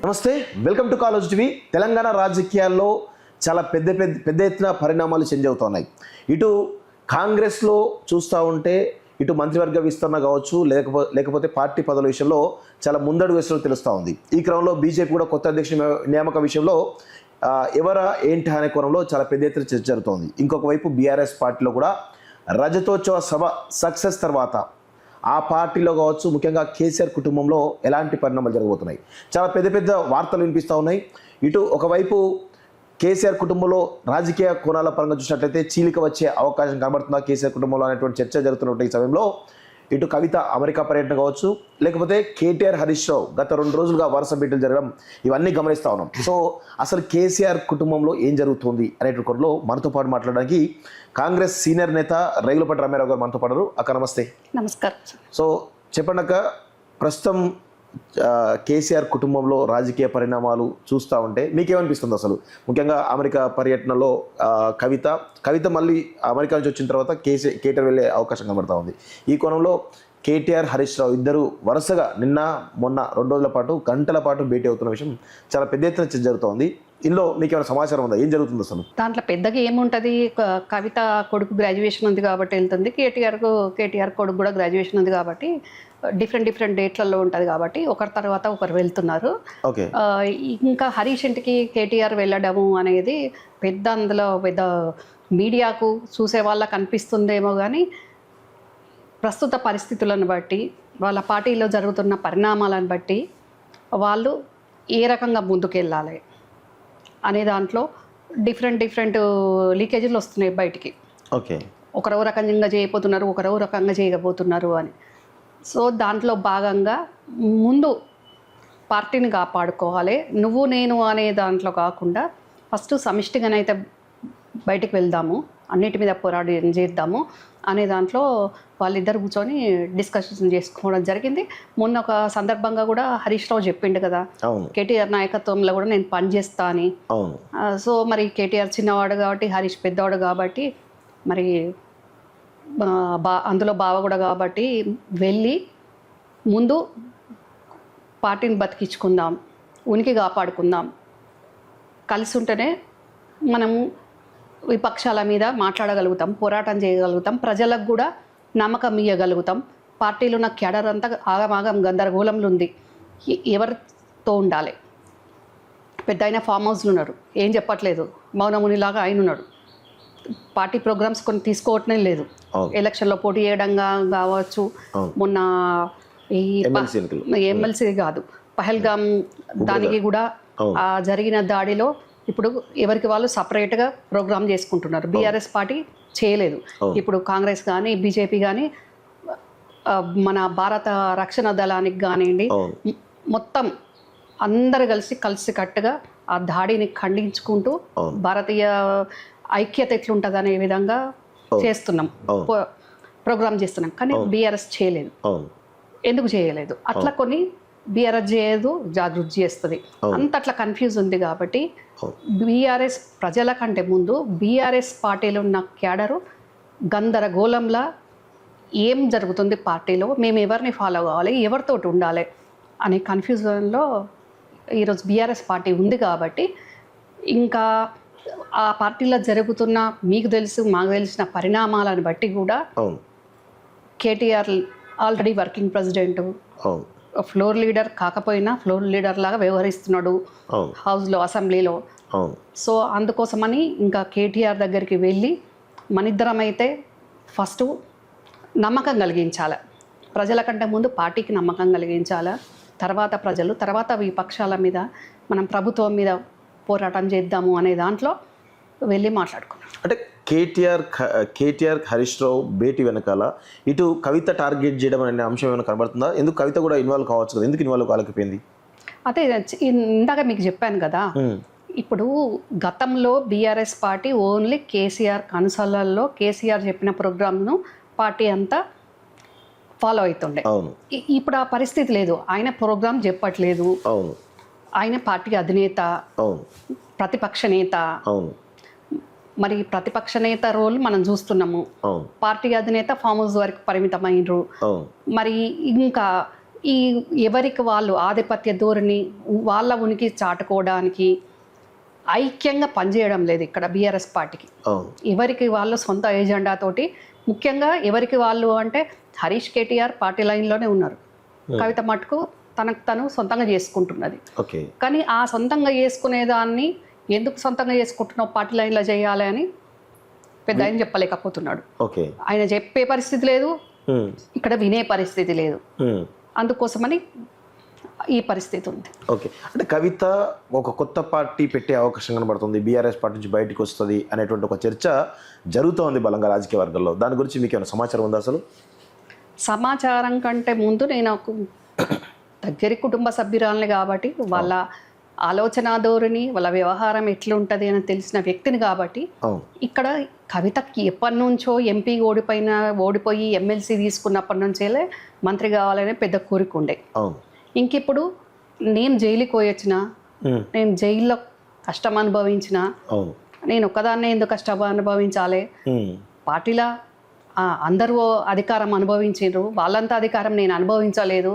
నమస్తే, welcome to college TV. Telangana రాజకీయాల్లో చాలా పెద్ద ఎత్తున పరిణామాలు చేంజ్ అవుతున్నాయి. ఇటు కాంగ్రెస్లో చూస్తూ ఉంటే ఇటు మంత్రివర్గ విస్తరణ కావచ్చు, లేకపోతే పార్టీ పదవుల విషయంలో చాలా ముందడుగు వేస్తున్నట్టు తెలుస్తూ ఉంది. ఈ క్రమంలో బీజేపీ కూడా కొత్త అధ్యక్షుడి నియామక విషయంలో ఎవరా ఏంటి అనే కోణంలో చాలా పెద్ద ఎత్తున చర్చ జరుగుతోంది. ఇంకొక వైపు బీఆర్ఎస్ పార్టీలో కూడా రజతోత్సవ సభ సక్సెస్ తర్వాత ఆ పార్టీలో కావచ్చు, ముఖ్యంగా కేసీఆర్ కుటుంబంలో ఎలాంటి పరిణామాలు జరగబోతున్నాయి, చాలా పెద్ద వార్తలు వినిపిస్తూ ఉన్నాయి. ఇటు ఒకవైపు కేసీఆర్ కుటుంబంలో రాజకీయ కోణాల పరంగా చూసినట్లయితే చీలిక వచ్చే అవకాశం కనబడుతుందా కేసీఆర్ కుటుంబంలో అనేటువంటి చర్చ జరుగుతున్న ఈ సమయంలో ఇటు కవిత అమెరికా పర్యటన కావచ్చు, లేకపోతే కేటీఆర్ హరీష్ రావు గత 2 రోజులుగా వరుస భేటీలు జరగడం, ఇవన్నీ గమనిస్తూ ఉన్నాం. సో అసలు కేసీఆర్ కుటుంబంలో ఏం జరుగుతుంది అనేటువంటి కోణంలో మనతో పాటు మాట్లాడడానికి కాంగ్రెస్ సీనియర్ నేత రేగులపాటి రామారావు గారు మనతో పాటు. అక్క నమస్తే. నమస్కారం. సో చెప్పండి అక్క, ప్రస్తుతం కేసీఆర్ కుటుంబంలో రాజకీయ పరిణామాలు చూస్తూ ఉంటే మీకేమనిపిస్తుంది? అసలు ముఖ్యంగా అమెరికా పర్యటనలో కవిత మళ్ళీ అమెరికా నుంచి వచ్చిన తర్వాత కేటీఆర్ వెళ్ళే అవకాశం కనబడతా ఉంది. ఈ కోణంలో కేటీఆర్ హరీష్ రావు ఇద్దరు వరుసగా నిన్న మొన్న 2 రోజుల పాటు గంటల పాటు భేటీ అవుతున్న విషయం చాలా పెద్ద ఎత్తున చర్చ జరుగుతోంది. ఇందులో మీకు ఏమైనా సమాచారం ఉందా? ఏం జరుగుతుంది అసలు? దాంట్లో పెద్దగా ఏముంటుంది, కవిత కొడుకు గ్రాడ్యుయేషన్ ఉంది కాబట్టి వెళ్తుంది, కేటీఆర్ కొడుకు కూడా గ్రాడ్యుయేషన్ ఉంది కాబట్టి డిఫరెంట్ డేట్లలో ఉంటుంది కాబట్టి ఒకరి తర్వాత ఒకరు వెళ్తున్నారు. ఇంకా హరీష్ ఇంటికి కేటీఆర్ వెళ్ళడము అనేది అందులో పెద్ద మీడియాకు చూసే వాళ్ళకు అనిపిస్తుందేమో, కానీ ప్రస్తుత పరిస్థితులను బట్టి, వాళ్ళ పార్టీలో జరుగుతున్న పరిణామాలను బట్టి వాళ్ళు ఏ రకంగా ముందుకెళ్ళాలి అనే దాంట్లో డిఫరెంట్ లీకేజీలు వస్తున్నాయి బయటికి. ఒకరో రకంగా చేయబోతున్నారు, ఒకరో రకంగా చేయబోతున్నారు అని. సో దాంట్లో భాగంగా ముందు పార్టీని కాపాడుకోవాలి, నువ్వు నేను అనే దాంట్లో కాకుండా ఫస్ట్ సమిష్టిగానైతే బయటికి వెళ్దాము, అన్నిటి మీద పోరాటం చేద్దాము అనే దాంట్లో వాళ్ళిద్దరు కూర్చొని డిస్కషన్ చేసుకోవడం జరిగింది. మొన్న ఒక సందర్భంగా కూడా హరీష్ రావు చెప్పిండు కదా, కేటీఆర్ నాయకత్వంలో కూడా నేను పనిచేస్తా అని. సో మరి కేటీఆర్ చిన్నవాడు కాబట్టి, హరీష్ పెద్దవాడు కాబట్టి, మరి అందులో బావ కూడా కాబట్టి వెళ్ళి ముందు పార్టీని బతికించుకుందాం, ఉనికి కాపాడుకుందాం, కలిసి ఉంటేనే మనము విపక్షాల మీద మాట్లాడగలుగుతాం, పోరాటం చేయగలుగుతాం, ప్రజలకు కూడా నమ్మకం ఇవ్వగలుగుతాం. పార్టీలో ఉన్న క్యాడర్ అంతా ఆగమాగం గందరగోళంలో ఉంది, ఎవరితో ఉండాలి. పెద్ద ఆయన ఫామ్ హౌస్లు ఉన్నారు, ఏం చెప్పట్లేదు, మౌనమునిలాగా ఆయన ఉన్నాడు. పార్టీ ప్రోగ్రామ్స్ కొన్ని తీసుకోవటమే లేదు. ఎలక్షన్లో పోటీ చేయడం కావచ్చు, మొన్న ఈ ఎమ్మెల్సీ కాదు పహల్గామ్ దానికి కూడా జరిగిన దాడిలో ఇప్పుడు ఎవరికి వాళ్ళు సపరేట్గా ప్రోగ్రామ్ చేసుకుంటున్నారు. బీఆర్ఎస్ పార్టీ చేయలేదు. ఇప్పుడు కాంగ్రెస్ కానీ బీజేపీ కానీ మన భారత రక్షణ దళానికి కానివ్వండి, మొత్తం అందరు కలిసికట్టుగా ఆ దాడిని ఖండించుకుంటూ భారతీయ ఐక్యత ఎట్లుంటుంది అనే విధంగా చేస్తున్నాం, ప్రోగ్రామ్ చేస్తున్నాం. కానీ బీఆర్ఎస్ చేయలేదు. ఎందుకు చేయలేదు? అట్లా కొన్ని బీఆర్ఎస్ చేయదు, జాగృతి చేస్తుంది, అంత అట్లా కన్ఫ్యూజ్ ఉంది. కాబట్టి బీఆర్ఎస్ ప్రజల కంటే ముందు బీఆర్ఎస్ పార్టీలో ఉన్న క్యాడరు గందరగోళంలా ఏం జరుగుతుంది పార్టీలో, మేము ఎవరిని ఫాలో కావాలి, ఎవరితోటి ఉండాలి అనే కన్ఫ్యూజన్లో ఈరోజు బీఆర్ఎస్ పార్టీ ఉంది. కాబట్టి ఇంకా ఆ పార్టీలో జరుగుతున్న మీకు తెలుసు మాకు తెలిసిన పరిణామాలను బట్టి కూడా KTR already working president, floor leader కాకపోయినా ఫ్లోర్ లీడర్ లాగా వ్యవహరిస్తున్నాడు హౌస్లో, అసెంబ్లీలో. సో అందుకోసమని ఇంకా కేటీఆర్ దగ్గరికి వెళ్ళి మనిద్దరం అయితే ఫస్ట్ నమ్మకం కలిగించాలి, ప్రజల కంటే ముందు పార్టీకి నమ్మకం కలిగించాలి, తర్వాత ప్రజలు, తర్వాత విపక్షాల మీద మనం ప్రభుత్వం మీద పోరాటం చేద్దాము అనే దాంట్లో వెళ్ళి మాట్లాడుకున్నాం. అంటే కేటీఆర్ హరీష్ రావు భేటీ వెనకాల ఇటు కవిత టార్గెట్ చేయడం అనే అంశం ఏమైనా కనబడుతుందా? ఎందుకు కవిత కూడా ఇన్వాల్వ్ కావచ్చు కదా, ఎందుకు ఇన్వాల్వ్ కాలేకపోయింది? అదే ఇందాక మీకు చెప్పాను కదా, ఇప్పుడు గతంలో బీఆర్ఎస్ పార్టీ ఓన్లీ కేసీఆర్ కన్సల్లలో కేసీఆర్ చెప్పిన ప్రోగ్రామ్ను పార్టీ అంతా ఫాలో అవుతుండే. ఇప్పుడు ఆ పరిస్థితి లేదు. ఆయన ప్రోగ్రామ్ చెప్పట్లేదు, ఆయన పార్టీ అధినేత, ప్రతిపక్ష నేత. మరి ప్రతిపక్ష నేత రోల్ మనం చూస్తున్నాము, పార్టీ అధినేత ఫామ్ హౌస్ వరకు పరిమితమైనరు. మరి ఇంకా ఈ ఎవరికి వాళ్ళు ఆధిపత్య ధోరణి వాళ్ళ ఉనికి చాటుకోవడానికి ఐక్యంగా పనిచేయడం లేదు ఇక్కడ బీఆర్ఎస్ పార్టీకి. అవును. ఎవరికి వాళ్ళు సొంత ఎజెండాతోటి, ముఖ్యంగా ఎవరికి వాళ్ళు అంటే హరీష్ కేటీఆర్ పార్టీ లైన్లోనే ఉన్నారు. కవిత మటుకు తనకు తను సొంతంగా చేసుకుంటున్నది. ఓకే. కానీ ఆ సొంతంగా చేసుకునేదాన్ని ఎందుకు సొంతంగా చేసుకుంటున్నావు పార్టీ లైన్లో చేయాలి అని పెద్ద ఆయన చెప్పలేకపోతున్నాడు. ఓకే. ఆయన చెప్పే పరిస్థితి లేదు, ఇక్కడ వినే పరిస్థితి లేదు. అందుకోసమని ఈ పరిస్థితి ఉంది. ఓకే. అంటే కవిత ఒక కొత్త పార్టీ పెట్టే అవకాశం కనబడుతుంది, బీఆర్ఎస్ పార్టీ నుంచి బయటకు వస్తుంది అనేటువంటి ఒక చర్చ జరుగుతోంది బలంగా రాజకీయ వర్గాల్లో. దాని గురించి మీకు ఏమైనా సమాచారం ఉందా అసలు? సమాచారం కంటే ముందు నేను ఒక దగ్గరి కుటుంబ సభ్యురాలని కాబట్టి వాళ్ళ ఆలోచన ధోరణి, వాళ్ళ వ్యవహారం ఎట్లుంటుంది అని తెలిసిన వ్యక్తిని కాబట్టి ఇక్కడ కవితకి ఎప్పటి నుంచో ఎంపీ ఓడిపోయి ఎమ్మెల్సీ తీసుకున్నప్పటి నుంచే మంత్రి కావాలనే పెద్ద కోరిక ఉండే. ఇంకిప్పుడు నేను జైలుకి పోయొచ్చిన, నేను జైల్లో కష్టం అనుభవించిన, నేను ఒక్కదాన్నే ఎందుకు కష్టం అనుభవించాలి? పార్టీలో అందరూ అధికారం అనుభవించిండ్రు, వాళ్ళంతా అధికారం నేను అనుభవించలేదు,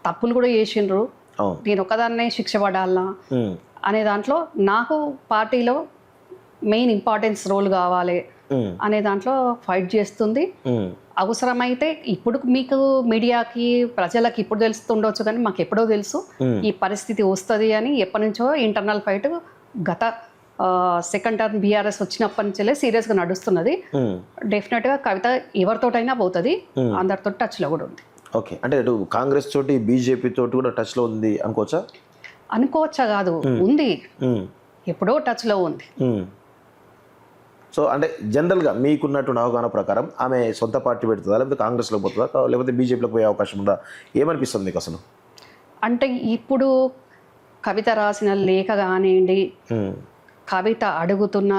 తప్పులు కూడా చేసిండ్రు, నేను ఒక్కదాన్నే శిక్ష పడాలా అనే దాంట్లో నాకు పార్టీలో మెయిన్ ఇంపార్టెన్స్ రోల్ కావాలి అనే దాంట్లో ఫైట్ చేస్తుంది. అవసరమైతే ఇప్పుడు మీకు మీడియాకి ప్రజలకి ఇప్పుడు తెలుస్తుండొచ్చు, కానీ మాకు ఎప్పుడో తెలుసు ఈ పరిస్థితి వస్తుంది అని. ఎప్పటి నుంచో ఇంటర్నల్ ఫైట్ గత సెకండ్ టర్మ్ బీఆర్ఎస్ వచ్చినప్పటి నుంచే సీరియస్గా నడుస్తున్నది. డెఫినెట్గా కవిత ఎవరితోటైనా పోతుంది, అందరితో టచ్లో కూడా ఉంది. ఓకే. అంటే ఇటు కాంగ్రెస్ తోటి బీజేపీ తోటి కూడా టచ్లో ఉంది అనుకోవచ్చా? అనుకోవచ్చా కాదు, ఉంది, ఎప్పుడో టచ్లో ఉంది. సో అంటే జనరల్గా మీకున్నటువంటి అవగాహన ప్రకారం ఆమె సొంత పార్టీ పెడుతుందా, లేకపోతే కాంగ్రెస్లో పోతుందా, లేకపోతే బీజేపీలోకి పోయే అవకాశం ఉందా? ఏమనిపిస్తుంది మీకు అసలు? అంటే ఇప్పుడు కవిత రాసిన లేఖ కానివ్వండి, కవిత అడుగుతున్న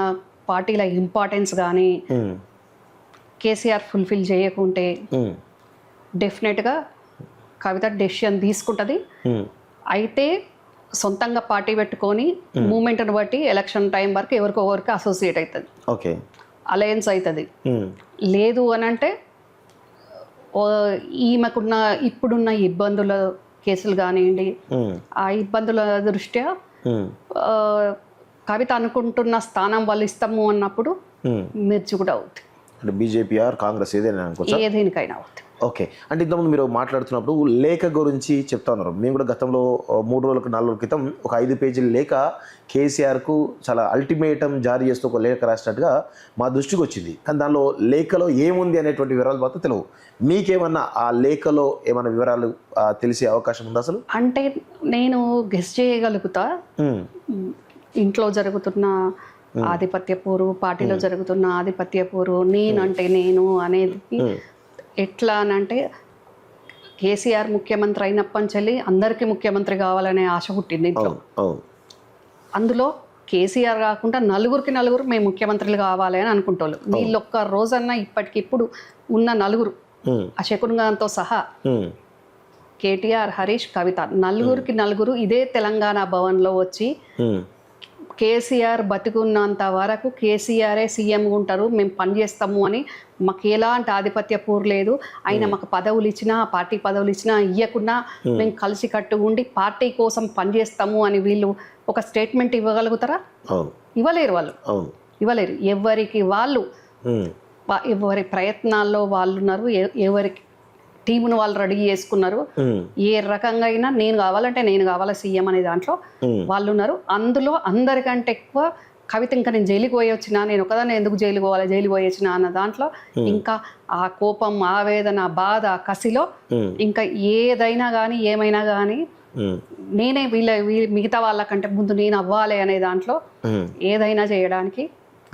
పార్టీల ఇంపార్టెన్స్ కానీ కేసీఆర్ ఫుల్ఫిల్ చేయకుంటే డెఫినెట్గా కవిత డెసిషన్ తీసుకుంటుంది. అయితే సొంతంగా పార్టీ పెట్టుకొని మూమెంట్ని బట్టి ఎలక్షన్ టైం వరకు ఎవరికొకరికి అసోసియేట్ అవుతుంది, ఓకే, అలయన్స్ అవుతుంది. లేదు అని అంటే ఈమెకున్న ఇప్పుడున్న ఇబ్బందుల కేసులు కానివ్వండి, ఆ ఇబ్బందుల దృష్ట్యా కవిత అనుకుంటున్న స్థానం వాళ్ళు ఇస్తాము అన్నప్పుడు మిర్చి కూడా అవుతుంది. అంటే బీజేపీ ఆర్ కాంగ్రెస్ ఏదేనికైనా అవుతుంది. ఓకే. అంటే ఇంతకుముందు మీరు మాట్లాడుతున్నప్పుడు లేఖ గురించి చెప్తా ఉన్నారు. మేము కూడా గతంలో 3 రోజులకు 4 రోజుల క్రితం ఒక 5 పేజీల లేఖ కేసీఆర్కు చాలా అల్టిమేటం జారీ చేస్తూ ఒక లేఖ రాసినట్టుగా మా దృష్టికి వచ్చింది. కానీ దానిలో లేఖలో ఏముంది అనేటువంటి వివరాలు మాత్రం తెలియవు. మీకేమన్నా ఆ లేఖలో ఏమైనా వివరాలు తెలిసే అవకాశం ఉందా అసలు? అంటే నేను గెస్ చేయగలుగుతా, ఇంట్లో జరుగుతున్న ఆధిపత్య పోరు, పార్టీలో జరుగుతున్న ఆధిపత్య పోరు, నేనంటే నేను అనేది ఎట్లా అని అంటే కేసీఆర్ ముఖ్యమంత్రి అయినప్పటి నుంచి అందరికీ ముఖ్యమంత్రి కావాలనే ఆశ పుట్టింది ఇంట్లో. అందులో కేసీఆర్ కాకుండా నలుగురు మేము ముఖ్యమంత్రులు కావాలి అని అనుకుంటారు. వీళ్ళు ఒక్క రోజన్నా ఇప్పటికిప్పుడు ఉన్న నలుగురు ఆ శకున్గాంతో సహా కేటీఆర్, హరీష్, కవిత నలుగురు ఇదే తెలంగాణ భవన్లో వచ్చి కేసీఆర్ బతికున్నంత వరకు కేసీఆరే సీఎం ఉంటారు, మేము పనిచేస్తాము అని, మాకు ఎలాంటి ఆధిపత్య పూర్ లేదు, ఆయన మాకు పదవులు ఇచ్చినా పార్టీ పదవులు ఇచ్చినా ఇవ్వకుండా మేము కలిసి కట్టుగా ఉండి పార్టీ కోసం పనిచేస్తాము అని వీళ్ళు ఒక స్టేట్మెంట్ ఇవ్వగలుగుతారా? ఇవ్వలేరు. వాళ్ళు ఇవ్వలేరు. ఎవరికి వాళ్ళు ఎవరి ప్రయత్నాల్లో వాళ్ళు ఉన్నారు, ఎవరికి టీమును వాళ్ళు రెడీ చేసుకున్నారు. ఏ రకంగా అయినా నేను కావాలా సీఎం అనే దాంట్లో వాళ్ళు ఉన్నారు. అందులో అందరికంటే ఎక్కువ కవిత ఇంకా నేను జైలుకి పోయి వచ్చినా, నేను ఒకదాన్ని ఎందుకు జైలుకి పోయి వచ్చినా అన్న దాంట్లో ఇంకా ఆ కోపం, ఆవేదన, బాధ, కసిలో ఇంకా ఏదైనా కానీ ఏమైనా కానీ నేనే మిగతా వాళ్ళకంటే ముందు నేను అవ్వాలి అనే దాంట్లో ఏదైనా చేయడానికి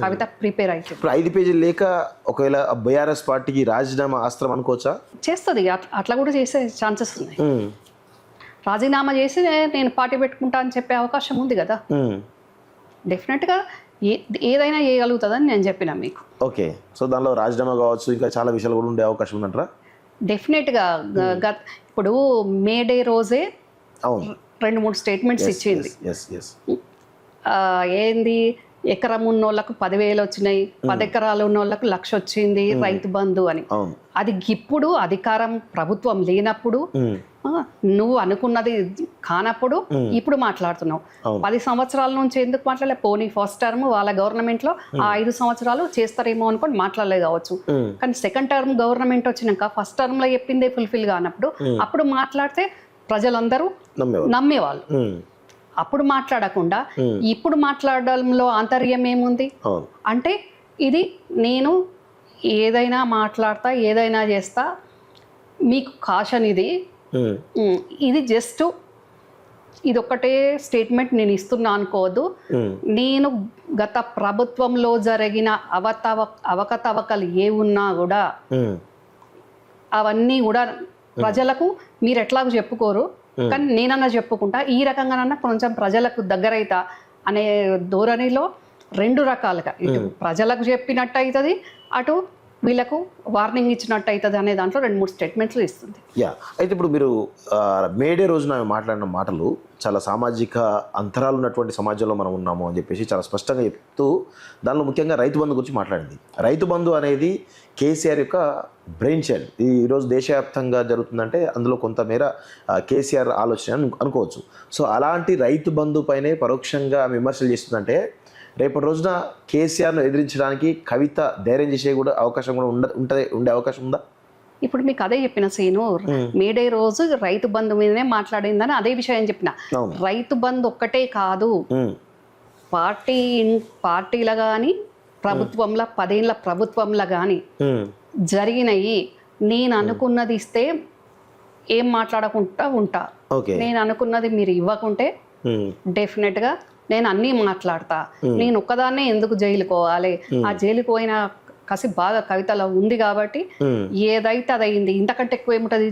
కవిత ప్రిపేర్ అవుతుంది. ఇప్పుడు 5 పేజీల లేఖ ఒకవేళ బీఆర్ఎస్ పార్టీకి రాజీనామా అస్త్రం అనుకోవచ్చా? చేస్తుంది, అట్లా కూడా చేసే ఛాన్సెస్ ఉన్నాయి. రాజీనామా చేసి నేను పార్టీ పెట్టుకుంటా అని చెప్పే అవకాశం ఉంది కదా. డెఫినెట్గా ఏదైనా చేయగలుగుతుందని నేను చెప్పిన మీకు. ఓకే. సో దానిలో రాజీనామా కావచ్చు, ఇంకా చాలా విషయాలు కూడా ఉండే అవకాశం ఉందంటారా? డెఫినెట్గా. ఇప్పుడు మే డే రోజే 2-3 స్టేట్మెంట్స్ ఇచ్చింది. ఏంది ఎకరం ఉన్నోళ్ళకు 10,000 వచ్చినాయి, 10 ఎకరాలు ఉన్నోళ్ళకు 1,00,000 వచ్చింది రైతు బంధు అని. అవును. అది ఇప్పుడు అధికారం ప్రభుత్వం లేనప్పుడు నువ్వు అనుకున్నది కానప్పుడు ఇప్పుడు మాట్లాడుతున్నావు. 10 సంవత్సరాల నుంచి ఎందుకు మాట్లాడలే? పోనీ ఫస్ట్ టర్మ్ వాళ్ళ గవర్నమెంట్ లో ఆ 5 సంవత్సరాలు చేస్తారేమో అనుకోని మాట్లాడలే కావచ్చు. కానీ సెకండ్ టర్మ్ గవర్నమెంట్ వచ్చినాక ఫస్ట్ టర్మ్ లో చెప్పిందే ఫుల్ఫిల్ కానప్పుడు అప్పుడు మాట్లాడితే ప్రజలందరూ నమ్మేవాళ్ళు. అప్పుడు మాట్లాడకుండా ఇప్పుడు మాట్లాడడంలో ఆంతర్యం ఏముంది అంటే, ఇది నేను ఏదైనా మాట్లాడతా, ఏదైనా చేస్తా, మీకు కాషన్ ఇది జస్ట్ ఇది ఒక్కటే స్టేట్మెంట్ నేను ఇస్తున్నా అనుకోవద్దు. నేను గత ప్రభుత్వంలో జరిగిన అవకతవకలు ఏ ఉన్నా కూడా అవన్నీ కూడా ప్రజలకు మీరు ఎట్లాగో చెప్పుకోరు, కానీ నేనన్నా చెప్పుకుంటా, ఈ రకంగానన్నా కొంచెం ప్రజలకు దగ్గరైతా అనే ధోరణిలో 2 రకాలుగా ఇటు ప్రజలకు చెప్పినట్టు అవుతుంది, అటు వీళ్ళకు వార్నింగ్ ఇచ్చినట్టు అవుతుంది అనే దాంట్లో 2-3 స్టేట్మెంట్లు ఇస్తుంది. అయితే ఇప్పుడు మీరు మేడే రోజున మాట్లాడిన మాటలు చాలా సామాజిక అంతరాలు ఉన్నటువంటి సమాజంలో మనం ఉన్నాము అని చెప్పేసి చాలా స్పష్టంగా చెప్తూ దానిలో ముఖ్యంగా రైతు బంధు గురించి మాట్లాడింది. రైతు బంధు అనేది కేసీఆర్ యొక్క బ్రెయిన్ చైల్డ్. ఈరోజు దేశవ్యాప్తంగా జరుగుతుందంటే అందులో కొంతమేర కేసీఆర్ ఆలోచన అనుకోవచ్చు. సో అలాంటి రైతు బంధు పైనే పరోక్షంగా విమర్శలు చేస్తుందంటే రేపటి రోజున కేసీఆర్ను ఎదిరించడానికి కవిత ధైర్యం చేసే కూడా అవకాశం కూడా ఉండే అవకాశం ఉందా? ఇప్పుడు మీకు అదే చెప్పిన సీను, మేడే రోజు రైతు బంధు మీదనే మాట్లాడిందని అదే విషయం చెప్పిన. రైతు బంధు ఒక్కటే కాదు, పార్టీల కానీ ప్రభుత్వంలో 10 ఏళ్ల ప్రభుత్వంలో కానీ జరిగినవి. నేను అనుకున్నది ఇస్తే ఏం మాట్లాడకుండా ఉంటా, నేను అనుకున్నది మీరు ఇవ్వకుంటే డెఫినెట్గా నేను అన్నీ మాట్లాడతా. నేను ఒక్కదాన్నే ఎందుకు జైలుకి పోవాలి? ఆ జైలుకి పోయిన కసి బాగా కవితలో ఉంది కాబట్టి ఏదైతే అది అయింది. ఇంతకంటే ఎక్కువ ఏముంటుంది,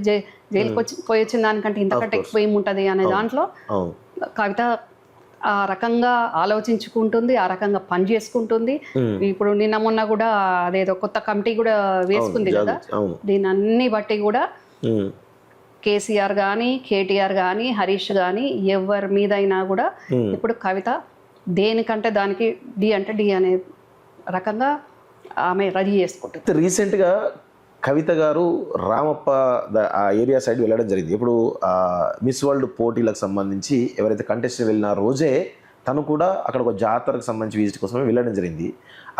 జైలుకి పోయి వచ్చిన దానికంటే ఇంతకంటే ఎక్కువ ఏముంటుంది అనే దాంట్లో కవిత ఆ రకంగా ఆలోచించుకుంటుంది, ఆ రకంగా పని చేసుకుంటుంది. ఇప్పుడు నిన్న మొన్న కూడా అదేదో కొత్త కమిటీ కూడా వేసుకుంది కదా, దీని అన్ని బట్టి కూడా కేసీఆర్ కానీ, కేటీఆర్ కానీ, హరీష్ కానీ ఎవరి మీదైనా కూడా ఇప్పుడు కవిత దేనికంటే దానికి డి అంటే డి అనే రకంగా ఆమె రెడీ చేసుకుంటుంది. రీసెంట్గా కవిత గారు రామప్ప ఆ ఏరియా సైడ్ వెళ్ళడం జరిగింది. ఇప్పుడు మిస్ వరల్డ్ పోటీలకు సంబంధించి ఎవరైతే కంటెస్టెంట్ వెళ్ళిన రోజే తను కూడా అక్కడ ఒక జాతరకు సంబంధించి విజిట్ కోసమే వెళ్ళడం జరిగింది.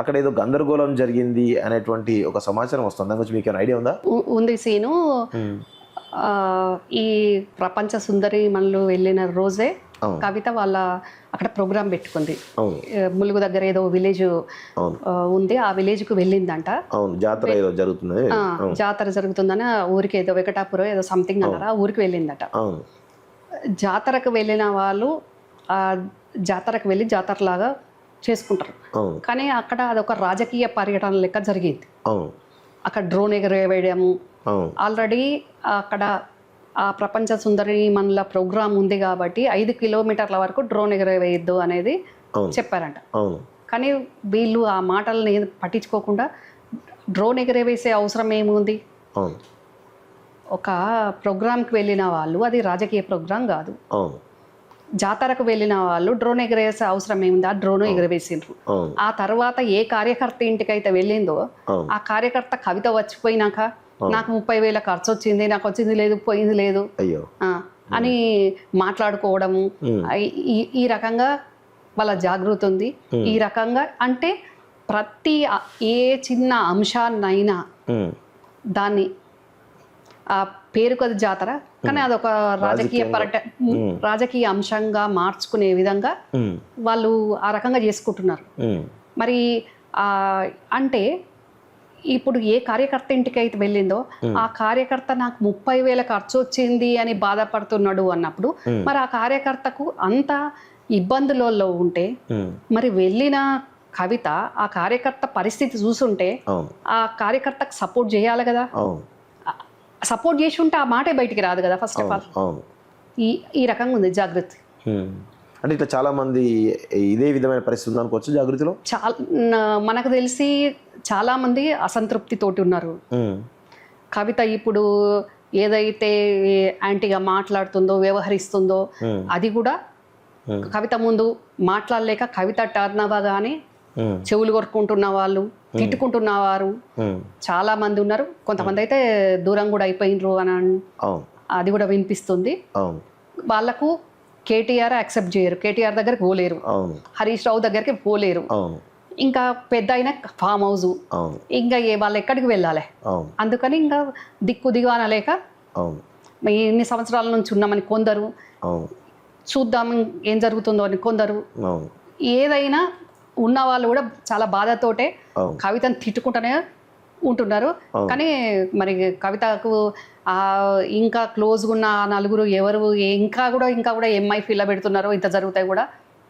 అక్కడ ఏదో గందరగోళం జరిగింది అనేటువంటి ఒక సమాచారం వస్తుంది. దాని గురించి మీకు ఏమైనా ఐడియా ఉందా? ఉంది సీను. ఈ ప్రపంచ సుందరి మనలో వెళ్ళిన రోజే కవిత వాళ్ళ అక్కడ ప్రోగ్రామ్ పెట్టుకుంది. ములుగు దగ్గర ఏదో విలేజ్ ఉంది, ఆ విలేజ్ కు వెళ్ళిందంట. జాతర జరుగుతుందని ఊరికి ఏదో వెంకటాపురం ఏదో సంథింగ్ అన్నారా, ఆ ఊరికి వెళ్ళిందట. జాతరకు వెళ్ళిన వాళ్ళు ఆ జాతరకు వెళ్ళి జాతరలాగా చేసుకుంటారు, కానీ అక్కడ అదొక రాజకీయ పర్యటన లెక్క జరిగింది. అక్కడ డ్రోన్ ఎగరవేయడము, ఆల్రెడీ అక్కడ ఆ ప్రపంచ సుందరి మనల ప్రోగ్రామ్ ఉంది కాబట్టి 5 కిలోమీటర్ల వరకు డ్రోన్ ఎగరవేయద్దు అనేది చెప్పారంట. కానీ వీళ్ళు ఆ మాటల్ని పట్టించుకోకుండా డ్రోన్ ఎగరవేసే అవసరం ఏముంది? ఒక ప్రోగ్రామ్కి వెళ్ళిన వాళ్ళు, అది రాజకీయ ప్రోగ్రాం కాదు, జాతరకు వెళ్ళిన వాళ్ళు డ్రోన్ ఎగరేసే అవసరం ఏముంది? ఆ డ్రోన్ ఎగరవేసిండ్రు. ఆ తర్వాత ఏ కార్యకర్త ఇంటికైతే వెళ్ళిందో ఆ కార్యకర్త కవిత వచ్చిపోయినాక నాకు 30,000 ఖర్చు వచ్చింది, నాకు వచ్చింది లేదు, పోయింది లేదు అని మాట్లాడుకోవడము, ఈ రకంగా వాళ్ళ జాగృతి ఉంది. ఈ రకంగా అంటే ప్రతి ఏ చిన్న అంశాన్నైనా దాన్ని ఆ పేరు కొద్ది జాతర, కానీ అదొక రాజకీయ అంశంగా మార్చుకునే విధంగా వాళ్ళు ఆ రకంగా చేసుకుంటున్నారు. మరి అంటే ఇప్పుడు ఏ కార్యకర్త ఇంటికి అయితే వెళ్ళిందో ఆ కార్యకర్త నాకు 30,000 ఖర్చు వచ్చింది అని బాధపడుతున్నాడు అన్నప్పుడు, మరి ఆ కార్యకర్తకు అంత ఇబ్బందులలో ఉంటే మరి వెళ్ళిన కవిత ఆ కార్యకర్త పరిస్థితి చూసుంటే ఆ కార్యకర్తకు సపోర్ట్ చేయాలి కదా. సపోర్ట్ చేసి ఉంటే ఆ మాటే బయటికి రాదు కదా. ఫస్ట్ ఆఫ్ ఆల్ ఈ రకంగా ఉంది జాగృతి. అంటే ఇట్లా చాలా మంది ఇదే విధమైన పరిస్థితి అనుకోవచ్చు జాగృతిలో. మనకు తెలిసి చాలా మంది అసంతృప్తితోటి ఉన్నారు. కవిత ఇప్పుడు ఏదైతే యాంటీగా మాట్లాడుతుందో, వ్యవహరిస్తుందో, అది కూడా కవిత ముందు మాట్లాడలేక కవిత టర్న్ అవ్వగానే చెవులు కొరుక్కుంటున్న వాళ్ళు, తిట్టుకుంటున్న వారు చాలా మంది ఉన్నారు. కొంతమంది అయితే దూరం కూడా అయిపోయినరు అని అది కూడా వినిపిస్తుంది. వాళ్ళకు కేటీఆర్ యాక్సెప్ట్ చేయరు, కేటీఆర్ దగ్గరికి పోలేరు, హరీష్ రావు దగ్గరికి పోలేరు. ఇంకా పెద్ద అయిన ఫామ్ హౌస్, ఇంకా వాళ్ళు ఎక్కడికి వెళ్ళాలి? అందుకని ఇంకా దిక్కు దిగానలేక ఇన్ని సంవత్సరాల నుంచి ఉన్నామని కొందరు, చూద్దాం ఏం జరుగుతుందో అని కొందరు, ఏదైనా ఉన్న వాళ్ళు కూడా చాలా బాధతోటే కవితను తిట్టుకుంటూనే ఉంటున్నారు. కానీ మరి కవితకు ఇంకా క్లోజ్గా ఉన్న నలుగురు ఎవరు ఇంకా కూడా ఎంఐ ఫీల్ పెడుతున్నారో ఇంత జరుగుతాయి కూడా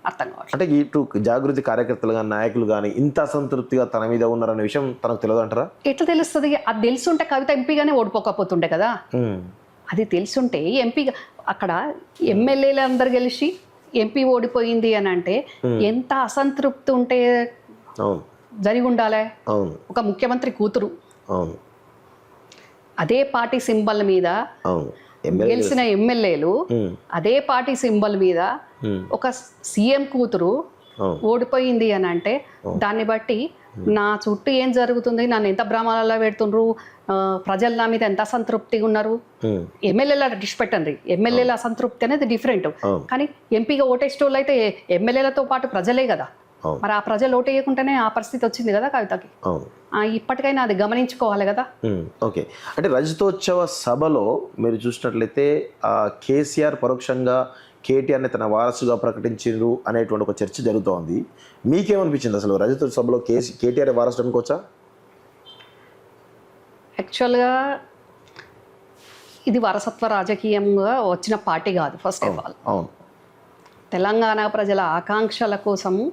అర్థం కావాలి. అంటే ఇటు జాగృతి కార్యకర్తలు కానీ నాయకులు కానీ ఇంత అసంతృప్తిగా తన మీద ఉన్నారనే విషయం తనకు తెలియదు అంటారా? ఎట్లా తెలుస్తుంది? అది తెలుసుంటే కవిత ఎంపీగానే ఓడిపోకపోతుండే కదా. అది తెలుసుంటే ఎంపీగా అక్కడ ఎమ్మెల్యేలు అందరు గెలిచి ఎంపీ ఓడిపోయింది అని అంటే ఎంత అసంతృప్తి ఉంటే జరిగి ఉండాలి. ఒక ముఖ్యమంత్రి కూతురు అదే పార్టీ సింబల్ మీద గెలిచిన ఎమ్మెల్యేలు, అదే పార్టీ సింబల్ మీద ఒక సీఎం కూతురు ఓడిపోయింది అని అంటే దాన్ని బట్టి నా చుట్టూ ఏం జరుగుతుంది, నన్ను ఎంత భ్రమాలలో పెడుతుండ్రు, ప్రజలు నా మీద ఎంత అసంతృప్తిగా ఉన్నారు. ఎమ్మెల్యేల డిష్ పెట్టండి, ఎమ్మెల్యేల అసంతృప్తి అనేది డిఫరెంట్. కానీ ఎంపీగా ఓటేసేటోళ్ళు అయితే ఎమ్మెల్యేలతో పాటు ప్రజలే కదా. మరి ఆ ప్రజలు ఓటేయకుండానే ఆ పరిస్థితి వచ్చింది కదా కవితకి. ఇప్పటికైనా అది గమనించుకోవాలి కదా. ఓకే, అంటే రజతోత్సవ సభలో మీరు చూసినట్లయితే కేసీఆర్ పరోక్షంగా కేటీఆర్ని తన వారసుగా ప్రకటించారు అనేటువంటి ఒక చర్చ జరుగుతోంది. మీకేమనిపించింది అసలు రజతోత్సవ సభలో కేటీఆర్ వారసుడు అనుకోవచ్చా? యాక్చువల్గా ఇది వారసత్వ రాజకీయంగా వచ్చిన పార్టీ కాదు. ఫస్ట్ ఆఫ్ ఆల్ తెలంగాణ ప్రజల ఆకాంక్షల కోసము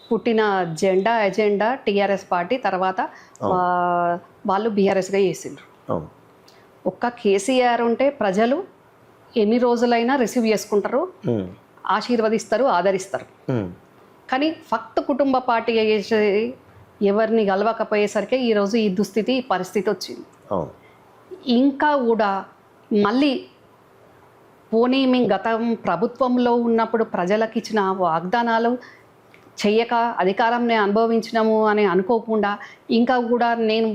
పుట్టిన ఎజెండా టీఆర్ఎస్ పార్టీ. తర్వాత వాళ్ళు బీఆర్ఎస్గా చేసిండ్రు. ఒక్క కేసీఆర్ ఉంటే ప్రజలు ఎన్ని రోజులైనా రిసీవ్ చేసుకుంటారు, ఆశీర్వదిస్తారు, ఆదరిస్తారు. కానీ ఫక్త్ కుటుంబ పార్టీ చేసే ఎవరిని గెలవకపోయేసరికి ఈరోజు ఈ దుస్థితి, ఈ పరిస్థితి వచ్చింది. ఇంకా కూడా మళ్ళీ పోనీ మేము గతం ప్రభుత్వంలో ఉన్నప్పుడు ప్రజలకు ఇచ్చిన వాగ్దానాలు చెయ్యక అధికారంని అనుభవించినాము అని అనుకోకుండా ఇంకా కూడా నేను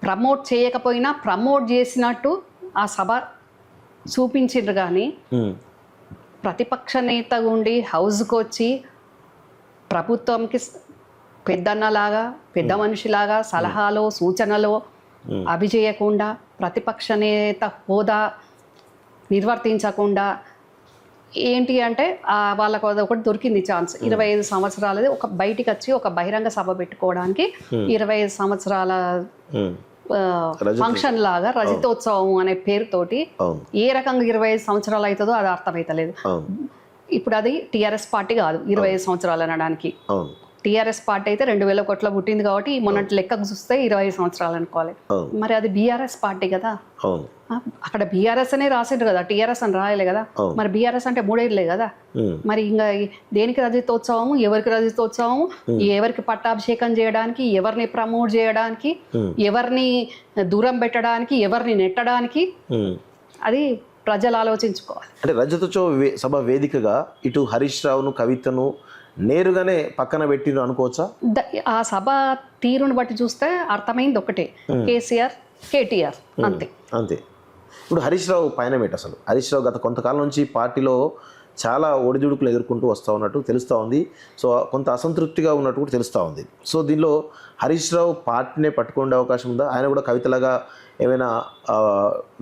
ప్రమోట్ చేయకపోయినా ప్రమోట్ చేసినట్టు ఆ సభ చూపించిండ్రు. కానీ ప్రతిపక్ష నేత ఉండి హౌస్కి వచ్చి ప్రభుత్వంకి పెద్దన్నలాగా, పెద్ద మనిషిలాగా సలహాలో సూచనలో అవి చేయకుండా, ప్రతిపక్ష నేత హోదా నిర్వర్తించకుండా ఏంటి అంటే వాళ్ళకు ఒకటి దొరికింది ఛాన్స్. 25 సంవత్సరాలది ఒక బయటికి వచ్చి ఒక బహిరంగ సభ పెట్టుకోవడానికి 25 సంవత్సరాల ఫంక్షన్ లాగా రజతోత్సవం అనే పేరుతోటి ఏ రకంగా 25 సంవత్సరాలు అవుతుందో అది అర్థమైతలేదు. ఇప్పుడు అది టీఆర్ఎస్ పార్టీ కాదు 25 సంవత్సరాలు అనడానికి. టీఆర్ఎస్ పార్టీ అయితే 2000 కోట్ల పుట్టింది కాబట్టి మొన్నటి లెక్కకు చూస్తే 25 సంవత్సరాలు అనుకోవాలి. మరి అది బీఆర్ఎస్ పార్టీ కదా. అక్కడ బీఆర్ఎస్ అనే రాసిండ్రు కదా, టీఆర్ఎస్ అని రాయలే కదా. మరి బీఆర్ఎస్ అంటే 3 ఏళ్ళే కదా. మరి ఇంకా దేనికి రజతోత్సవము, ఎవరికి రజతోత్సవము, ఎవరికి పట్టాభిషేకం చేయడానికి, ఎవరిని ప్రమోట్ చేయడానికి, ఎవరిని దూరం పెట్టడానికి, ఎవరిని నెట్టడానికి, అది ప్రజలు ఆలోచించుకోవాలి. అంటే రజతోత్సవ సభ వేదికగా ఇటు హరీష్ రావును, కవితను నేరుగానే పక్కన పెట్టిరు అనుకోవచ్చా? ఆ సభ తీరును బట్టి చూస్తే అర్థమైంది ఒకటే, కేసీఆర్ కేటీఆర్ అంతే. అంతే. ఇప్పుడు హరీష్ రావు పైన పెట్టి అసలు హరీష్ రావు గత కొంతకాలం నుంచి పార్టీలో చాలా ఒడిదుడుకులు ఎదుర్కొంటూ వస్తూ ఉన్నట్టు తెలుస్తూ ఉంది. సో కొంత అసంతృప్తిగా ఉన్నట్టు కూడా తెలుస్తూ ఉంది. సో దీనిలో హరీష్ రావు పార్టీనే పట్టుకునే అవకాశం ఉందా? ఆయన కూడా కవితలాగా ఏమైనా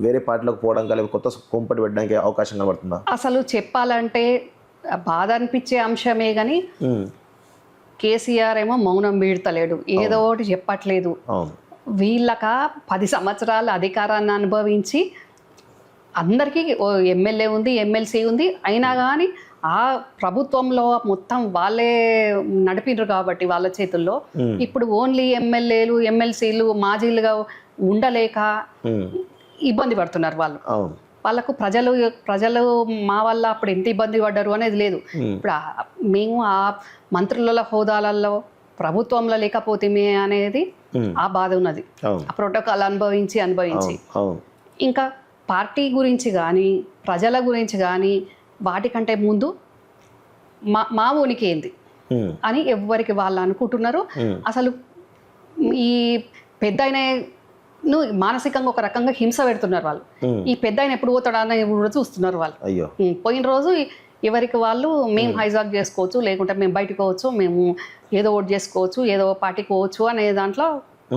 వేరే పార్టీలోకి పోవడానికి లేకపోతే కొత్త కొంపటి పెట్టడానికి అవకాశం కనబడుతుందా? అసలు చెప్పాలంటే బాధ అనిపించే అంశమే కానీ కేసీఆర్ ఏమో మౌనం వీడతలేడు, ఏదో ఒకటి చెప్పట్లేదు. వీళ్ళక 10 సంవత్సరాల అధికారాన్ని అనుభవించి అందరికీ ఎమ్మెల్యే ఉంది, ఎమ్మెల్సీ ఉంది, అయినా కానీ ఆ ప్రభుత్వంలో మొత్తం వాళ్ళే నడిపినరు కాబట్టి వాళ్ళ చేతుల్లో ఇప్పుడు ఓన్లీ ఎమ్మెల్యేలు, ఎమ్మెల్సీలు, మాజీలుగా ఉండలేక ఇబ్బంది పడుతున్నారు వాళ్ళు. వాళ్ళకు ప్రజలు మా వల్ల అప్పుడు ఎంత ఇబ్బంది పడ్డారు అనేది లేదు. ఇప్పుడు మేము ఆ మంత్రుల హోదాలలో ప్రభుత్వంలో లేకపోతే అనేది ఆ బాధ ఉన్నది. ఆ ప్రోటోకాల్ అనుభవించి ఇంకా పార్టీ గురించి కానీ ప్రజల గురించి కానీ వాటికంటే ముందు మా ఉనికి ఏంది అని ఎవ్వరికి వాళ్ళు అనుకుంటున్నారు. అసలు ఈ పెద్ద మానసికంగా ఒక రకంగా హింస పెడుతున్నారు వాళ్ళు. ఈ పెద్ద ఎప్పుడు పోతాడా అని కూడా చూస్తున్నారు వాళ్ళు. అయ్యో పోయిన రోజు ఎవరికి వాళ్ళు మేము హైజాక్ చేసుకోవచ్చు, లేకుంటే మేము బయటకు పోవచ్చు, మేము ఏదో ఓటు చేసుకోవచ్చు, ఏదో పార్టీకి పోవచ్చు అనే దాంట్లో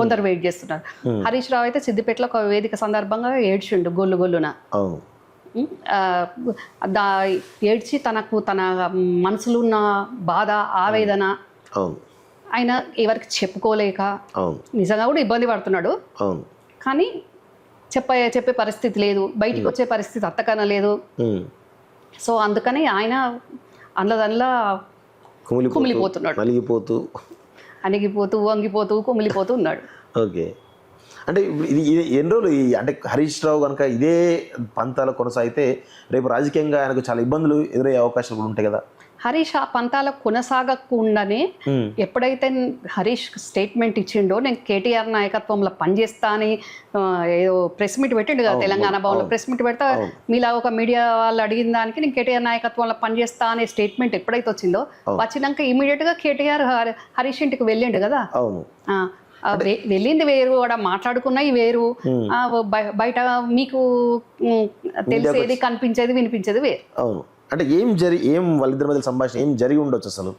కొందరు వెయిట్ చేస్తున్నారు. హరీష్ రావు అయితే సిద్దిపేటలో ఒక వేదిక సందర్భంగా ఏడ్చిండు గొల్లున. ఏడ్చి తన మనసులో ఉన్న బాధ ఆవేదన ఆయన ఎవరికి చెప్పుకోలేక నిజంగా కూడా ఇబ్బంది పడుతున్నాడు. కానీ చెప్పే పరిస్థితి లేదు, బయటికి వచ్చే పరిస్థితి అంతకన్నా లేదు. సో అందుకని ఆయన అందులో కుమిలిపోతున్నాడు, అణిగిపోతూ వంగిపోతూ కుమిలిపోతూ ఉన్నాడు. ఓకే, అంటే ఇది ఎన్ని రోజులు అంటే హరీష్ రావు కనుక ఇదే పంతాలు కొనసాగితే రేపు రాజకీయంగా ఆయనకు చాలా ఇబ్బందులు ఎదురయ్యే అవకాశాలు కూడా ఉంటాయి కదా. హరీష్ ఆ పంతాల కొనసాగకుండానే ఎప్పుడైతే హరీష్ స్టేట్మెంట్ ఇచ్చిండో నేను కేటీఆర్ నాయకత్వంలో పనిచేస్తా అని ఏదో ప్రెస్ మీట్ పెట్టిండు కదా తెలంగాణ భవన్లో. ప్రెస్ మీట్ పెడతా మీలా ఒక మీడియా వాళ్ళు అడిగిన దానికి నేను కేటీఆర్ నాయకత్వంలో పనిచేస్తా అనే స్టేట్మెంట్ ఎప్పుడైతే వచ్చిందో వచ్చినాక ఇమీడియట్ గా కేటీఆర్ హరీష్ ఇంటికి వెళ్ళిండు కదా. వెళ్ళింది వేరు, కూడా మాట్లాడుకున్నవి వేరు, బయట మీకు తెలిసేది కనిపించేది వినిపించేది వేరు. అవును, అంటే ఏం వాళ్ళిద్దరి మధ్య సంభాషణ ఏం జరిగి ఉండొచ్చు అసలు?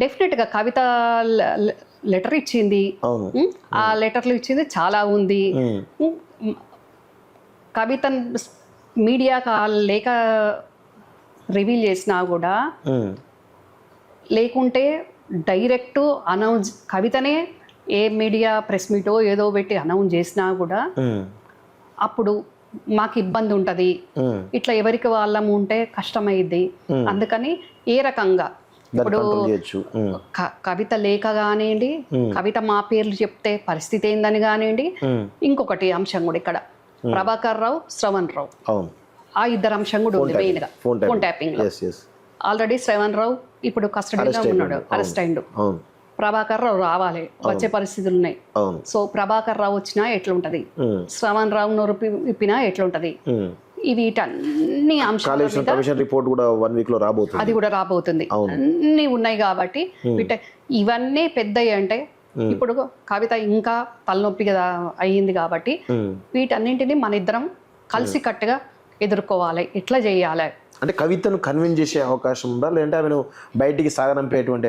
డెఫినెట్గా కవిత లెటర్ ఇచ్చింది, ఆ లెటర్లు ఇచ్చింది చాలా ఉంది. కవిత మీడియాకి లేఖ రివీల్ చేసినా కూడా, లేకుంటే డైరెక్ట్ అనౌన్స్ కవితనే ఏ మీడియా ప్రెస్ మీటో ఏదో పెట్టి అనౌన్స్ చేసినా కూడా అప్పుడు మాకు ఇబ్బంది ఉంటుంది, ఇట్లా ఎవరికి వాళ్ళము ఉంటే కష్టమైద్ది. అందుకని ఏ రకంగా ఇప్పుడు కవిత లేఖ కానివ్వండి, కవిత మా పేర్లు చెప్తే పరిస్థితి ఏందని కానివ్వండి, ఇంకొకటి అంశం కూడా ఇక్కడ ప్రభాకర్ రావు, శ్రవణ్ రావు, ఆ ఇద్దరు అంశం కూడా ఉంది మెయిన్ గా ఫోన్ ట్యాపింగ్ లో. ఆల్రెడీ శ్రవణ్ రావు ఇప్పుడు కస్టడీలో ఉన్నాడు, అరెస్ట్ అయిండు. ప్రభాకర్ రావు రావాలి, వచ్చే పరిస్థితులు ఉన్నాయి. సో ప్రభాకర్ రావు వచ్చినా ఎట్లుంటది, శ్రవణ్ రావు నోరు విప్పినా ఎట్లుంటది, వీటన్ని అంశాలు అది కూడా రాబోతుంది. అన్ని ఉన్నాయి కాబట్టి ఇవన్నీ పెద్దవి. అంటే ఇప్పుడు కవిత ఇంకా తలనొప్పి కదా అయ్యింది కాబట్టి వీటన్నింటినీ మన ఇద్దరం కలిసి కట్టుగా ఎదుర్కోవాలి. ఎట్లా చేయాలి అంటే కవితను కన్విన్స్ చేసే అవకాశం ఉందా, లేదంటే ఆమెను బయటికి సాగనంపేటువంటి